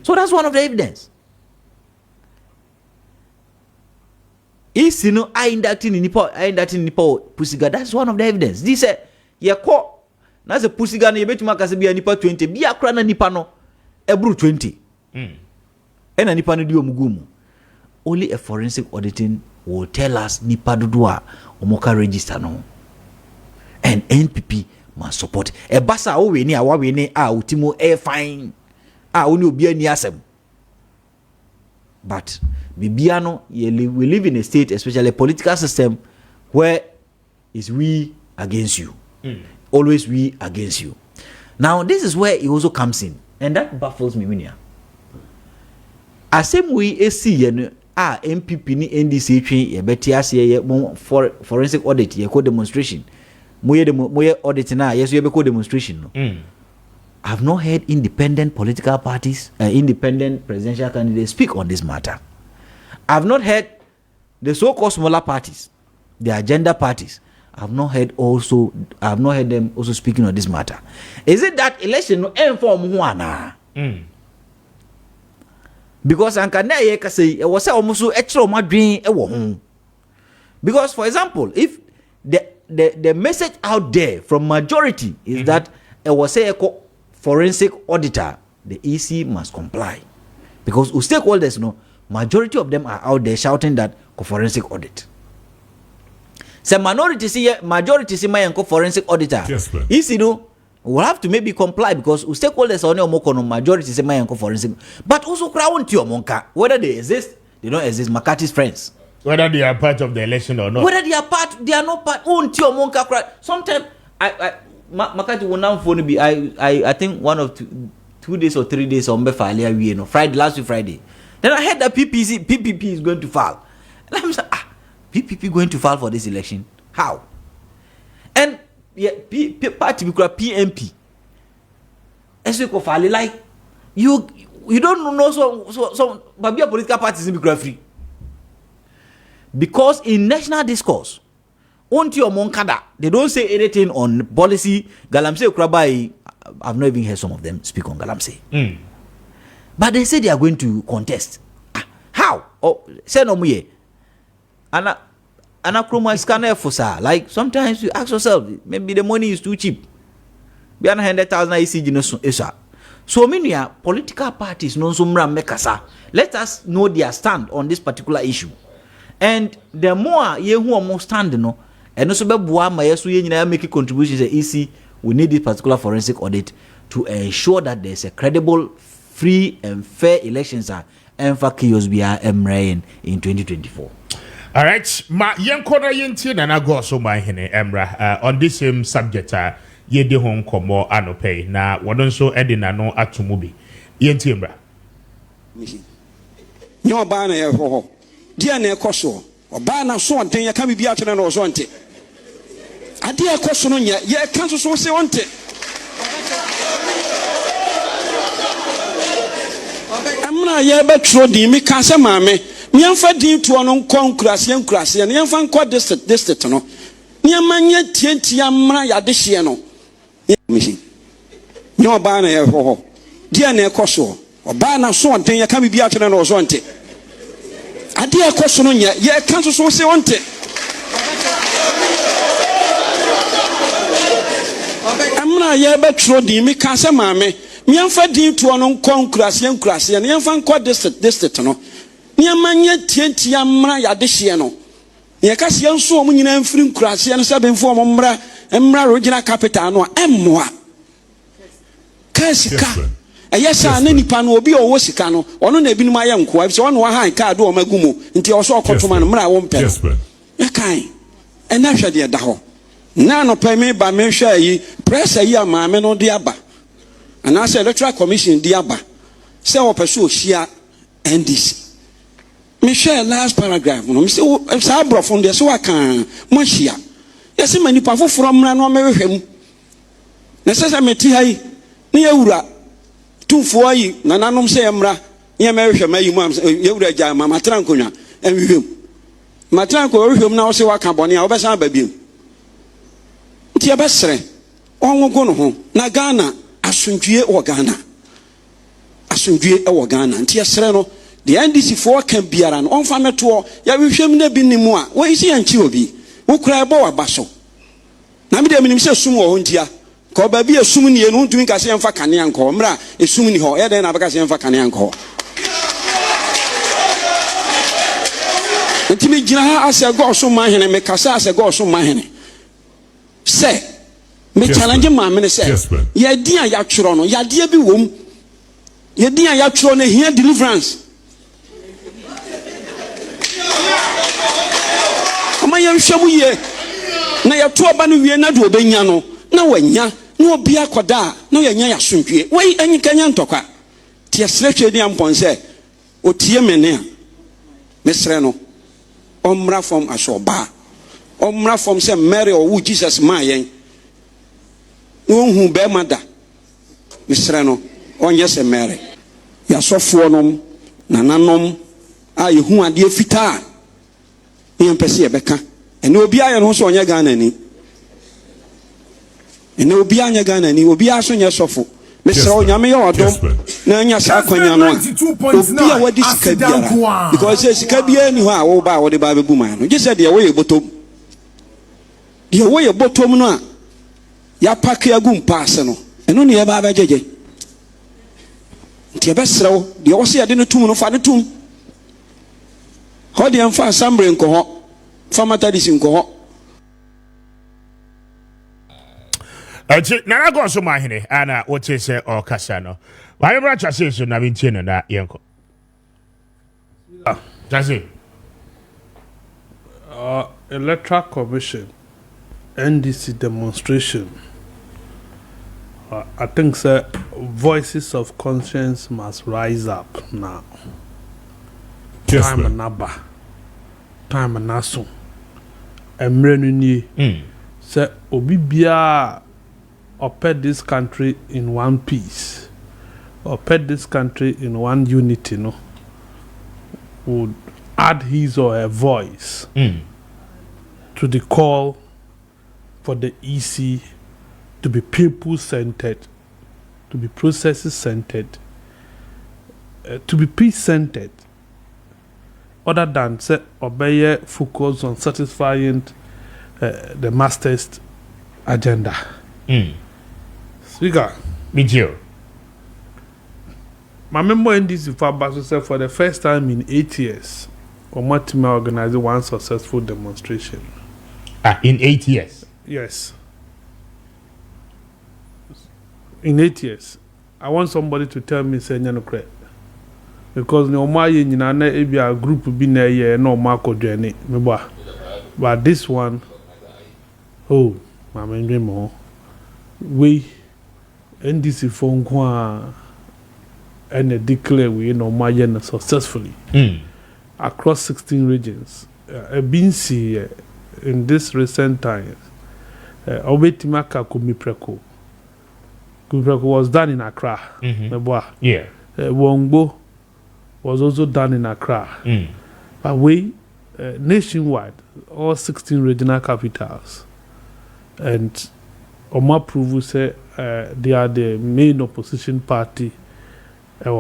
S12: So that's one of the evidence. Is you know I inducting in Nipo Pusiga. That's one of the evidence. This said, yeah, call. That's a Pusiga. You bet Makasa be a Nipa 20. Be a crana Nipano. Ebru 20. And a Nipano dio Mugumu. Only a forensic auditing will tell us Nipa Dudua Omoka register no. And NPP must support. A basa o we ni awa we ni ultimo air fine. Only be a niasem. But Bibiano, we live in a state, especially a political system, where it's we against you. Always we against you. Now, this is where it also comes in. And that baffles me, Minia. As same way see MPP ni NDC train, BTS for forensic audit, demonstration. Moye audit na, yes, you have demonstration. I've not heard independent political parties, independent presidential candidates speak on this matter. I've not heard the so-called smaller parties, the agenda parties. I've not heard them also speaking on this matter. Is it that election no inform one? Because Ankana ye say it was almost extra madrin e. Because for example, if the message out there from majority is that it was a forensic auditor, the EC must comply. Because stakeholders know, majority of them are out there shouting that forensic audit. So majority see my forensic auditor. EC no will have to maybe comply because stakeholders are no majority say my forensic. But also crown to your monka, whether they exist, they don't exist. McCarthy's friends.
S6: Whether they are part of the election or not.
S12: Whether they are not part. Own to your monka. Sometimes Makati will now phone be I think 1 or 2 days or 3 days on Friday, last week Friday. Then I heard that PPP is going to file. And I'm saying, PPP going to file for this election? How? And party we call PMP. SWK file like you don't know so but be a political parties in be free. Because in national discourse, they don't say anything on policy. Galamsey Krabai, I've not even heard some of them speak on Galamsey. But they say they are going to contest. How? Oh, say no more. Anachroma scanner for sir. Like sometimes you ask yourself, maybe the money is too cheap. Be 100,000 ECG. So many political parties no sumra mekasa. Let us know their stand on this particular issue. And the more ye who are more stand no. And also, making contributions to EC. We need this particular forensic audit to ensure that there's a credible, free, and fair elections and for chaos be in 2024.
S6: All right, ma yenkona yenti na go so my hene Emra on this same subject ye de hon komo anope na wodon so edina no atumubi yenti Emra.
S15: Nyo ba na ye ho dia na ekoso oba na so onten ye ka bibi atene na so onte ade ekoso no nya ye kan so se onte amna ye betro di mi ka se maame mi amfa di to no nkonkurase na yemfa nko district no ni amanye tientia amra ya de hye no mi nyo ba na ye ho dia na ekoso oba na so onten ye ka bibi atene na so onte ade ekoso no nya ye kan so se onte amna ye betro di mi ka se maame mi amfa di to no nkonkurase na yemfa nko district no ni amanye tientia amra ya de hye no ye ka se nso o nyina mfiri nkurase no sabenfo o mra regional capital no emmoa kasika ayesa na nipa no obi owo sika no ono na ebinum aye nko abi se ono wa han card o magumu nti o so okotoma no mra wo mpe e kan ena hwede e da ho na no pe me ba me hwa yi pressure yi amaame no de aba ana se electoral commission de aba se o peso ohia NDC me share last paragraph no me se sa brofo de so wa kan mo hia yɛsɛ ma nipa foforɔ mmra no ɔmɛhwehwɛ mu na sɛ sɛ mete ha yi ne yɛwura tumfoɔ yi nananom sɛ yɛmmra ne yɛmɛhwehwɛ ma yi mu am yɛwura gya ma matena nkonnwa ɛnhwehwɛ mu matena nkonnwa hwehwɛ mu na wo sɛ waka bɔne a wobɛsan aba biom nti yɛbɛserɛ ɔnwogo no ho na Ghana asomdwie wɔ Ghana asomdwie wɔ Ghana nti yɛserɛ no the NDC for can be around on family tour. Ya we shame ne bi nimua. Where is he and Chiobi? Who cry about basso? Namide minister sumo huntia. Ko baby a sumini and won't drink as young for Canian Comra, a sumini ho, Eden Abacasian for Canian Co. And Timmy Jina as a go so mahine, make Cassa as a go so mahine. Say, me challenge my minister. Ya dear Yachurono, ya dear be womb. Ya dear Yachurono here deliverance. Ama ya hwehwɛ ye na ya to aba no wie na do obenya no na wanya na obi akoda na yanya ya sontwe wei anyikanya ntokwa tie srehwe ni amponse otie mene a mesre no omra from asoba omra from say Mary or who Jesus ma yen wonhu be mada mesre no onye se Mary ya sofo nom nananom a yehu ade fita yɛn pɛsɛ yɛbɛka ɛna obi ayɛ no so ɔnyɛ Ghana ni ɛna obi anyɛ Ghana ni obi aso nyɛ sɔfo mesrɛ onyame yɛ ɔdɔm na anya saa kwanya no a obi a wadi sika biara because sika biara ni hɔ a wɔba a wɔde ba bɛbu man no gye sɛ deɛ wɔyɛ bɔtɔm no a yɛapake agu mpaase no ɛno ne yɛba bɛgyegye nti yɛbɛserɛ wo deɛ wɔ sɛ yɛde no tum no fa ne tum Hodi amfa assembly nko ho famatadis nko ho
S6: na go so mahene ana wote se o kasa no wa yebra chase so na bintie no na yenko chase
S7: electoral commission NDC demonstration I think sir voices of conscience must rise up now. Time and naba, time and naso. Emrenuni say Obibia open this country in one piece, open this country in one unity, no, would add his or her voice to the call for the EC to be people-centered, to be processes-centered, to be peace-centered. Other than say obey focus on satisfying the master's agenda. Speaker,
S6: me too.
S7: My member in this said for the first time in 8 years, Omatima organized one successful demonstration.
S6: In 8 years?
S7: Yes. In 8 years. I want somebody to tell me say no credit. Because no maye nyina na e bia group bi na ye no mako dwane me ba but this one oh my man mo we NDC phone kwa and declare we no maye na successfully across 16 regions been see in this recent times obetima ka kumipreko was done in Accra me ba
S6: yeah
S7: Wongbo was also done in Accra. But we, nationwide, all 16 regional capitals, and Oma Pruvu say they are the main opposition party. There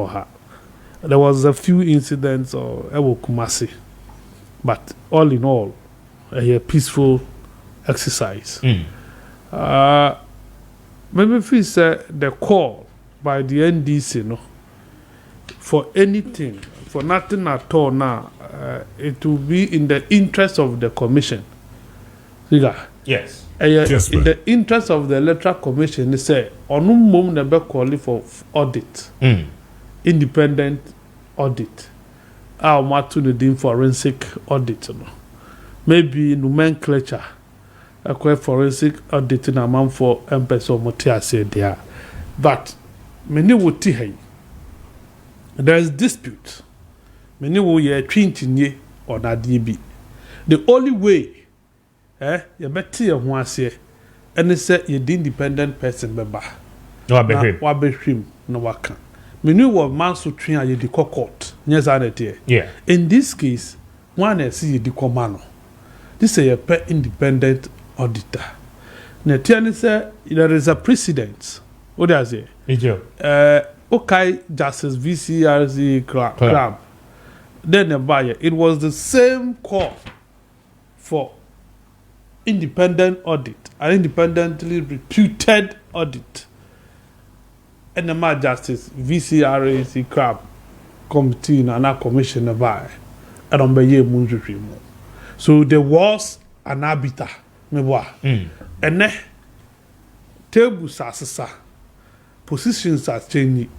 S7: was a few incidents of Kumasi, but all in all, a peaceful exercise. Maybe if we say the call by the NDC, no. For anything, for nothing at all now, it will be in the interest of the commission.
S6: Yes.
S7: In the interest of the electoral commission, they say, on mum never calling for audit, independent audit. Our matun forensic audit. Maybe nomenclature, a forensic audit in a month for Empress or Motia said there. But many would tell there is dispute. Many will ye 20 or that DB. The only way you better your one say, and say you the independent person beba.
S6: No, I behave.
S7: Wa behim no waka. Me knew what man so train you the court. Yes, I
S6: yeah.
S7: In this case, one see the command. This is a per independent auditor. Netiani say there is a precedent. What does it? Okay, Justice VCRC Crab. Then a buyer. It was the same call for independent audit, an independently reputed audit. And the Justice VCRC Crab committee and a commissioner by and on Baye Munju. So there was an arbiter. And then tables are positions are changing.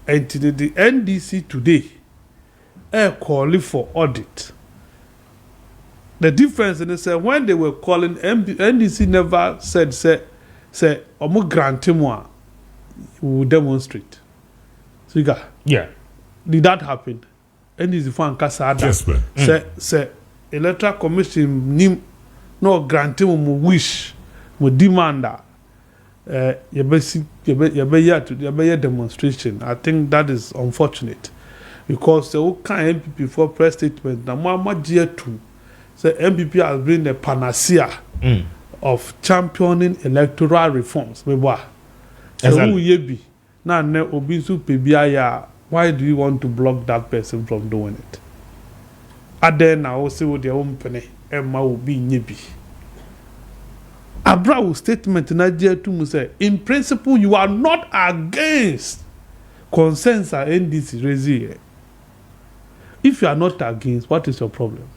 S7: And the NDC today calling for audit. The difference is that when they were calling, NDC never said, say, Omo grant him one, we will demonstrate. So you got,
S6: yeah.
S7: Did that happen? NDC fan Kasada say, electoral commission no grant him wish, we demand that. Your demonstration. I think that is unfortunate because the whole kind MPP for press statement. Now, Mama G2 say MPP has been the panacea of championing electoral reforms. So who ye be now? Obisu Pebiaya. Why do you want to block that person from doing it? And then I also with their own penny. Emma will be nyebi. Abraham statement in Nigeria to say, in principle, you are not against consensus NDC raising. If you are not against, what is your problem?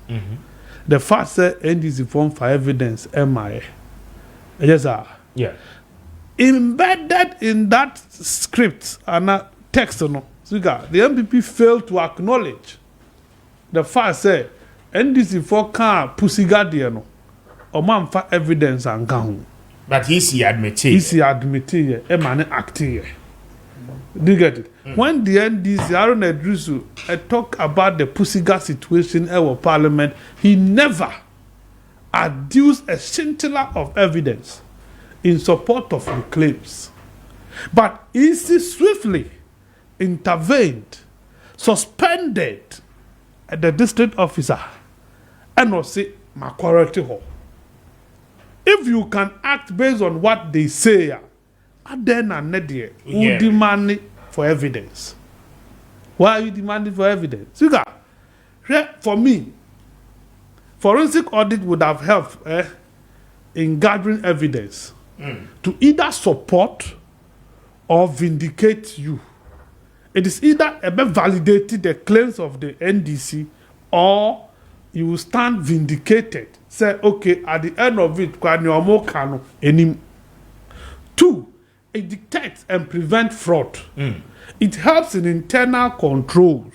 S7: The fact that NDC form for evidence, MIA. Yes, sir.
S6: Yeah.
S7: Embedded in that script and text, the MPP failed to acknowledge the fact that NDC for can pussy guardian. Or man for evidence and gone.
S6: But he admitted.
S7: He admitted, a man acting. Do you get it? When the NDC, Aaron Edrusu, talk about the pussygat situation in our parliament, he never adduced a scintilla of evidence in support of the claims. But he swiftly intervened, suspended the district officer, and was say, Maakye. If you can act based on what they say, then who demand for evidence? Why are you demanding for evidence? For me, forensic audit would have helped in gathering evidence to either support or vindicate you. It is either validating the claims of the NDC or you will stand vindicated. Say, okay, at the end of it, two, it detects and prevents fraud. It helps in internal controls.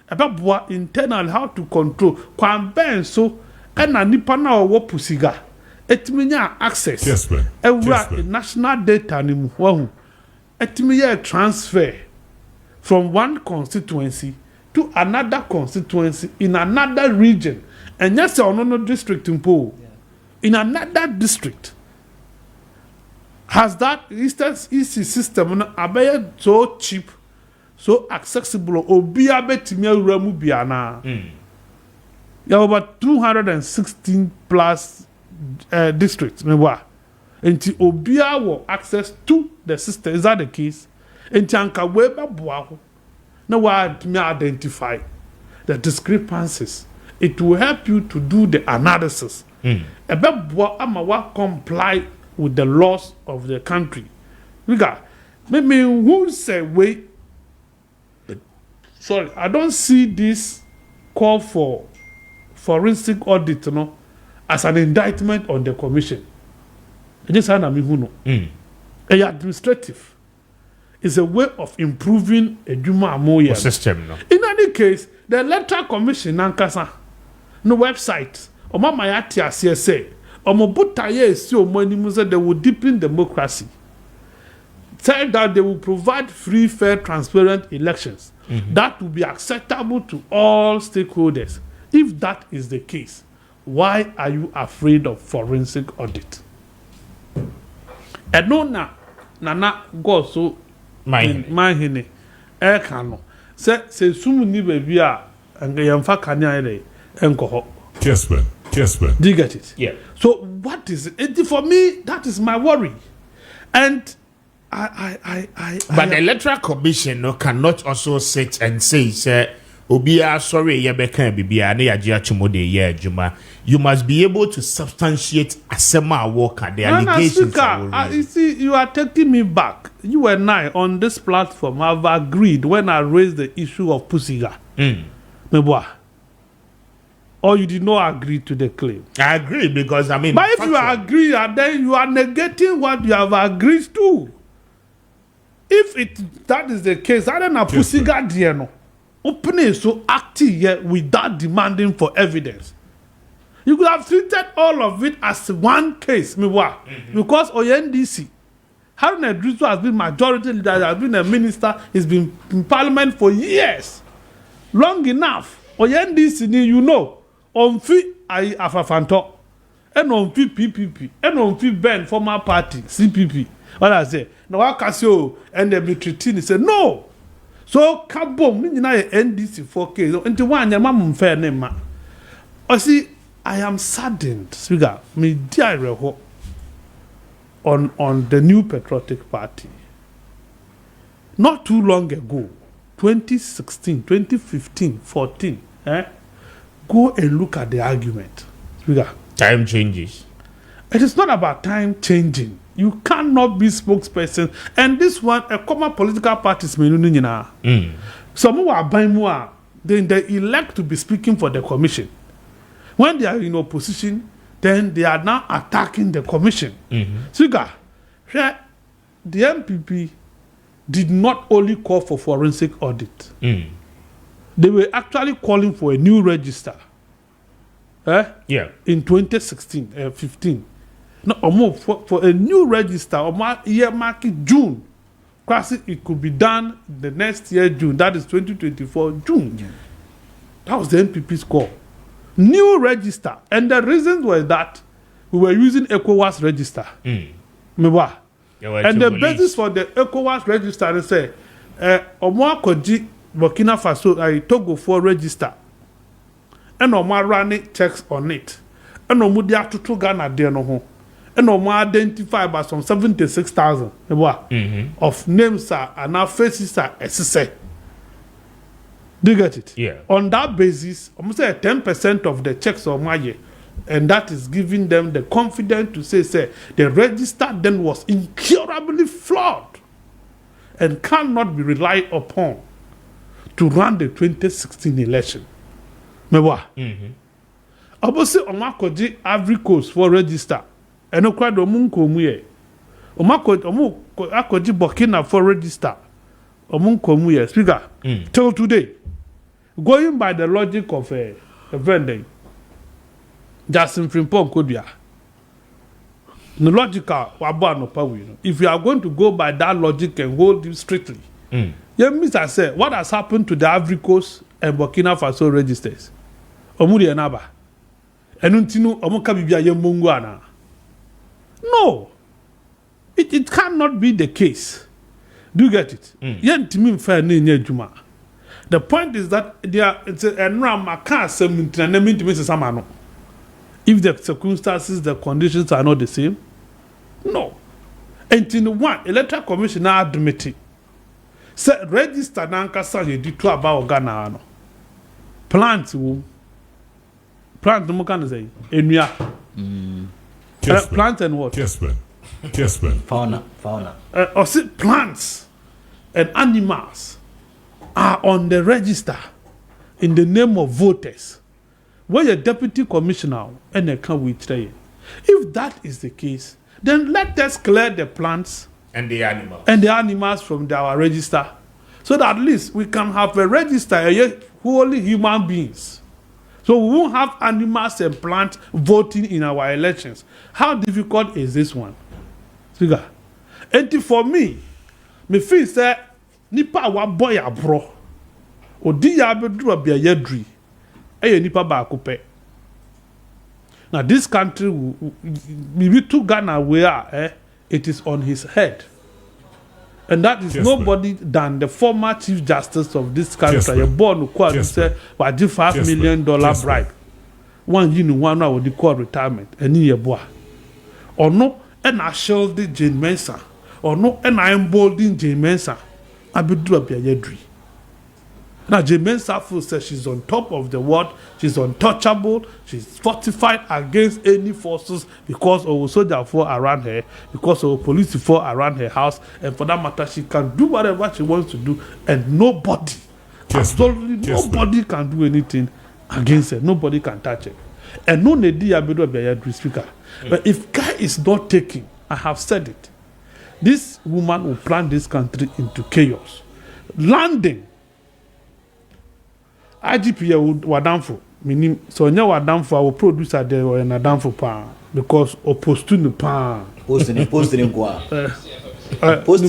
S7: About what internal, how to control. Kwame so, and a nipana or pusiga. It means access. Kessben. National data ni it means transfer from one constituency to another constituency in another region. And yes, no district in Po. In another district. Has that instance easy system so cheap, so accessible? Obia betimia uramu biana. There are about 216 plus districts. Until Obia will access to the system. Is that the case? Until Anka Weba Buaho. Now, why me identify the discrepancies? It will help you to do the analysis. About comply with the laws of the country. Maybe who say wait. Sorry, I don't see this call for forensic audit as an indictment on the commission. It just administrative. It's a way of improving a Juma Amoya
S6: system.
S7: In any case, the electoral commission nankasa no website or Mayati CSA or Mobutaye is so many that they will deepen democracy. Said that they will provide free, fair, transparent elections that will be acceptable to all stakeholders. If that is the case, why are you afraid of forensic audit? And no na go so mahine e kan no se sum ni baby a anga yamfa kanya ere enko ho.
S11: Kessben.
S7: Do you get it?
S6: Yeah.
S7: So what is it? For me, that is my worry. And
S6: but the electoral commission cannot also sit and say Obia sorry yebeka bibia na yagia chumode ye adwuma. You must be able to substantiate asema worker the allegations.
S7: You see, you are taking me back. You and I on this platform have agreed when I raised the issue of Pusiga. Meboa. Or you did not agree to the claim?
S6: I agree because I mean.
S7: But if you agree, and then you are negating what you have agreed to. If that is the case, I don't know Pusiga Dieno. Opening so active here without demanding for evidence. You could have treated all of it as one case, because ONDC, Haruna Idrisu has been majority leader, has been a minister, he's been in parliament for years, long enough. ONDC, you know, on fee I Afafanto, and on fee PPP, and on fee Ben former party CPP. What I say? Now I Casio and the Mitritini said no. So kabom ni na NDC 4K into one ya mamum fair name ma. I see I am saddened speaker me dear on the new patriotic party. Not too long ago, 2016, 2015, 14, go and look at the argument. Speaker.
S6: Time changes.
S7: It is not about time changing. You cannot be spokesperson. And this one, a common political parties, some who are buying more, then they elect to be speaking for the commission. When they are in opposition, then they are now attacking the commission. So, the MPP did not only call for forensic audit. They were actually calling for a new register. In 2016, 15. No, for a new register, year marking June. It could be done the next year, June. That is 2024, June. Yeah. That was the NPP's call. New register. And the reasons were that we were using ECOWAS register. And the basis for the ECOWAS register, they say, Burkina Faso, Togo for register. And running checks on it. And to Ghana there no home. And identified by some 76,000 of names and now faces are SSA. Do you get it?
S6: Yeah.
S7: On that basis, almost 10% of the checks on Maakye, and that is giving them the confidence to say the register then was incurably flawed and cannot be relied upon to run the 2016 election. Obviously, Omakoji Ivory Coast for register. And no crowd omunkomuye. Akoji Burkina for register. Omunkomuye. Speaker. Till today, going by the logic of a vendor, Justin Frimpong Kodia. The logical wabano pawi. If you are going to go by that logic and hold it strictly, I say what has happened to the Ivory Coast and Burkina Faso registers? Omuri enaba. Enuntinu omukabibia yemunguana. No, it cannot be the case. Do you get it? The point is that if the circumstances, the conditions are not the same, no. And in one, electoral commission admitted, say register nanka sa ye di to about Ghana. Plant no can say enua. Plant and what?
S11: Kessben.
S12: Fauna.
S7: Or see, plants and animals are on the register in the name of voters. Where your deputy commissioner and a can we trade. If that is the case, then let us clear the plants
S6: and the animals
S7: from our register, so that at least we can have a register who only human beings. So we won't have animals and plants voting in our elections. How difficult is this one? Speaker. And for me feel say nipa wa boy abro. Odi ya bedru abia yadri. Nipa ba ko pe. Now this country, we took Ghana where it is on his head. And that is nobody than the former Chief Justice of this country. You're born to say, but $5 million bribe. One year, one hour, the call retirement, and year boy. Or no, and I shielded Jane Mensah. Or no, and I emboldened Jane Mensah. I be drop your dream. Now, Jane Mensah says she's on top of the world, she's untouchable, she's fortified against any forces because of soldier for around her, because of police for around her house, and for that matter, she can do whatever she wants to do, and nobody, absolutely nobody can do anything against her. Nobody can touch her. And no need to speaker. But if Guy is not taking, I have said it, this woman will plunge this country into chaos. Landing. IGP wadamfo minim so nya wadamfo our producer there or na damfo pa because opposed to the pa
S12: posting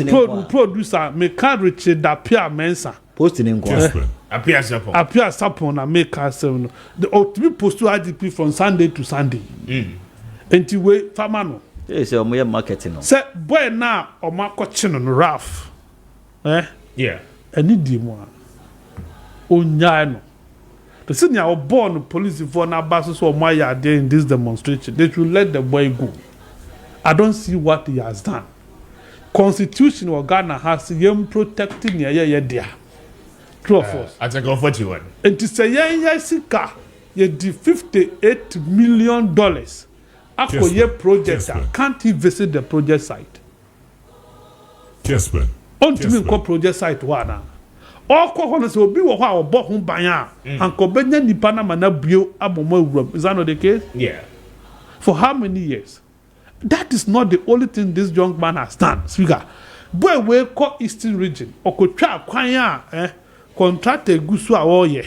S12: kwa
S7: producer me can reach that Appiah Mensah
S12: posting kwa
S7: Appiah Sapon na make us the to post to IGP from Sunday to Sunday enti we farmer no
S12: say omo marketing no
S7: say boy na o makoche no Ralph
S6: yeah
S7: ani di mo Onyano. The senior were born police for na basis or my yard in this demonstration. They should let the boy go. I don't see what he has done. Constitution of Ghana has him protecting ya dear. True of us.
S6: I take off what you want.
S7: And to say sika ye di $58 million. After ye project can't he visit the project site?
S11: Kessben.
S7: On to me call project site one. All cojones will be what our bottom banya and Kobenya Nipana Manabio Abomo. Is that not the case?
S6: Yeah.
S7: For how many years? That is not the only thing this young man has done. Speaker, boy, we call Eastern region or could try kwanya contract a gusu awoye.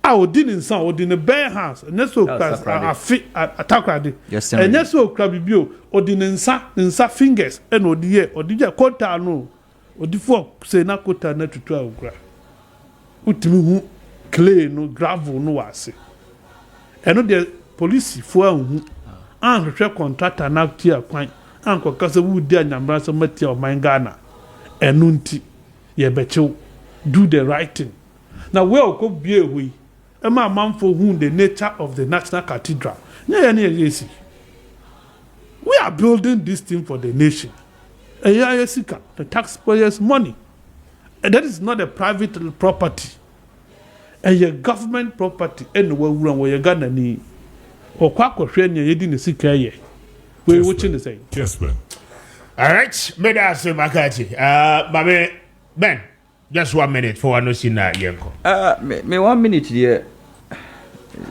S7: I would in some would in a bare house, and that's so a fit attack ready.
S12: Yes,
S7: and that's so crabby bio or in sa fingers and or the or the quota no. Odifo say na kota na tutu agura utimi hu clay no gravel no wase eno de police fo ahu an hwehwe contractor na tia kwan an kokase wudi anyambra so matia o man Ghana eno nti ye bechew do the right thing na we okọ bie hui e ma manfo hu the nature of the national cathedral na yesi we are building this thing for the nation. The taxpayers' money. And that is not a private property. And your government property anywhere where you're gonna need. Or Quaco Shania, you didn't see care. We're watching the same.
S11: Kessben.
S6: All right, may I say, Maakye, Ben, just 1 minute for one notion that Yanko.
S12: Me 1 minute here.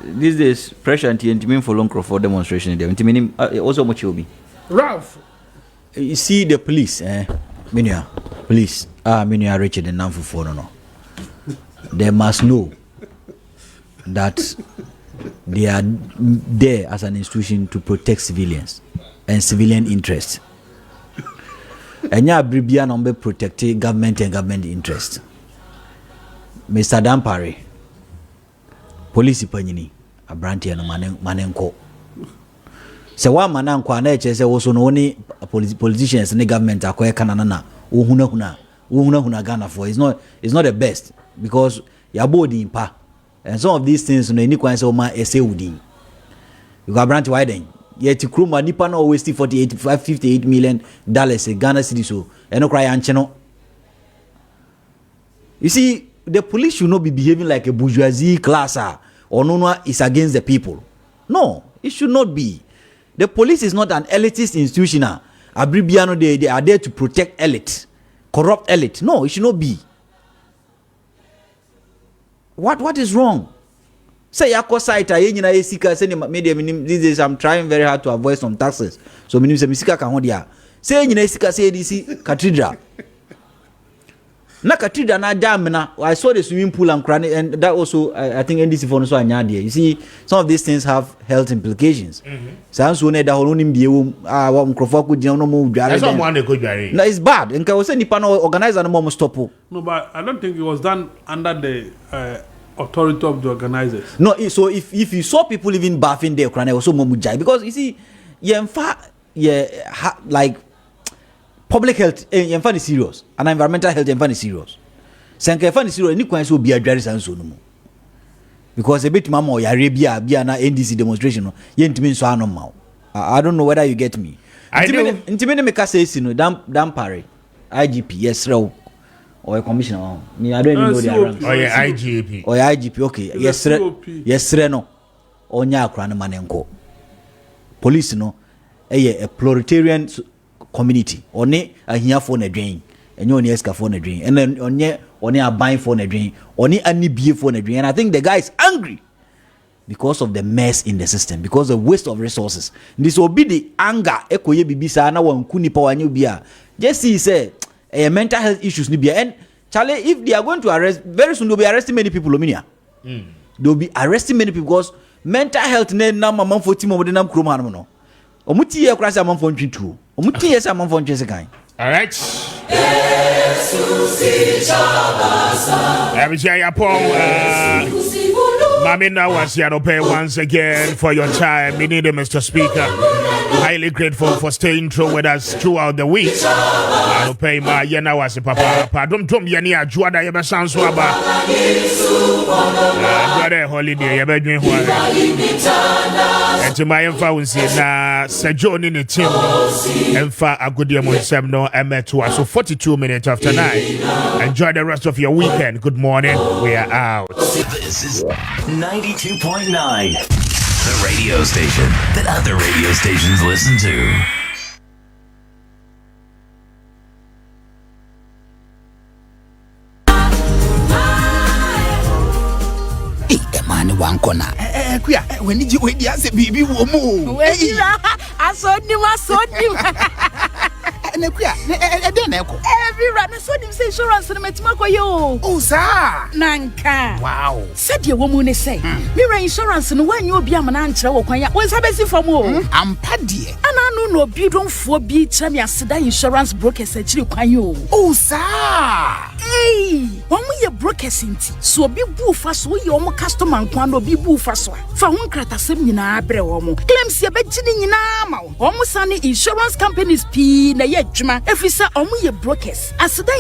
S12: These days, pressure anti-intimate for long for demonstration. Also, much will be.
S7: Ralph.
S12: You see the police, Minia, police, Minia Richard and Namfu for no. They must know that they are there as an institution to protect civilians and civilian interests. And ya bribia number protecting government and government interests. Mr. Dampare, police panini, a branty and manenko. So one man and Kwaneche say also no only politicians in the government are quite canana. Uhuna Ghana for it's not the best because you're body in pa. And some of these things no any kwan say o ma ese udi. You got branch widen. Yet to crew money pan always $58 million in Ghana city so and no cry ancheno. You see, the police should not be behaving like a bourgeoisie class or no is against the people. No, it should not be. The police is not an elitist institution. Abribiano, they are there to protect elite, corrupt elite. No, it should not be. What is wrong? Say yako site ayenya esika say media these days I'm trying very hard to avoid some taxes. So minim se misika ka hodia. Say nyina esika say DC cathedral. Na cathedral na dam na I saw the swimming pool and cranny and that also I think NDC for no so anya there. You see some of these things have health implications. So ne da hono nim die wa mkrofo ko gina no mo dware.
S6: That's one dey go dware.
S12: No, it's bad. Nka we say nipa no organizer no mo stop.
S7: No, but I don't think it was done under the authority of the organizers.
S12: No, so if you saw people even bathing there, also momujai, because you see, like public health, is serious, and environmental health is serious. Sanka is serious, any coins will be addressed and so no more. Because a bit mama Arabia be an NDC demonstration, I don't know whether you get me. Intimate make us say, damn pare, IGP, yes, or a commissioner. Me, I don't even know the rank.
S6: Oh, yeah, IGP.
S12: Oh, yeah, IGP, okay. Yes, Reno. Onya Kran Manenko. Police, no, a proletarian community. One a here phone a drain, and you only esca phone a drain, and then only a buying phone a drain, only any beer phone a drain. And I think the guy is angry because of the mess in the system, because of waste of resources. This will be the anger. Eko ye bibisa na wan kuni power new beer. Just see, say. Mental health issues and Charlie, if they are going to arrest very soon, they'll be arresting many people. They'll be arresting many people because mental health ne na mama for team over the nam kroma no. Omuti ye krasa mama for ntwitu. Omuti ye sa mama for ntwese kan.
S6: All right. Mamina was here to pay once again for your time. We need it, Mr. Speaker. Highly grateful for staying through with us throughout the week. I pay my yena was a papa. Pardon, Tom Yania, Juada, Yaba Sanswaba. Brother holiday, Yaba doing what? And to my influence, Sir John in the team, and for a good year, Monsemno, and met to us. So 42 minutes after 9. Enjoy the rest of your weekend. Good morning. We are out.
S16: This is 92.9, the radio station that other radio stations listen to.
S17: Hey, man, one corner. When did you wait? Yes, baby, woman.
S18: I saw you.
S17: Every run, so this insurance and Metimako. Oh, sir.
S18: Nanka.
S17: Wow.
S18: Said your woman say, Mirror insurance and when you'll be a man answer, what's happening for more?
S17: I'm Paddy.
S18: And I know no beautiful for be Chamia Seda insurance brokers at you.
S17: Oh, sir.
S18: Hey, when we are brokers in tea, so be boo fast, we your customer and quando be boo fast. For one crata semina brewomo. Claims your bedging in armor. Almost any insurance companies P. Juma, if we say, oh, we are brokers. As the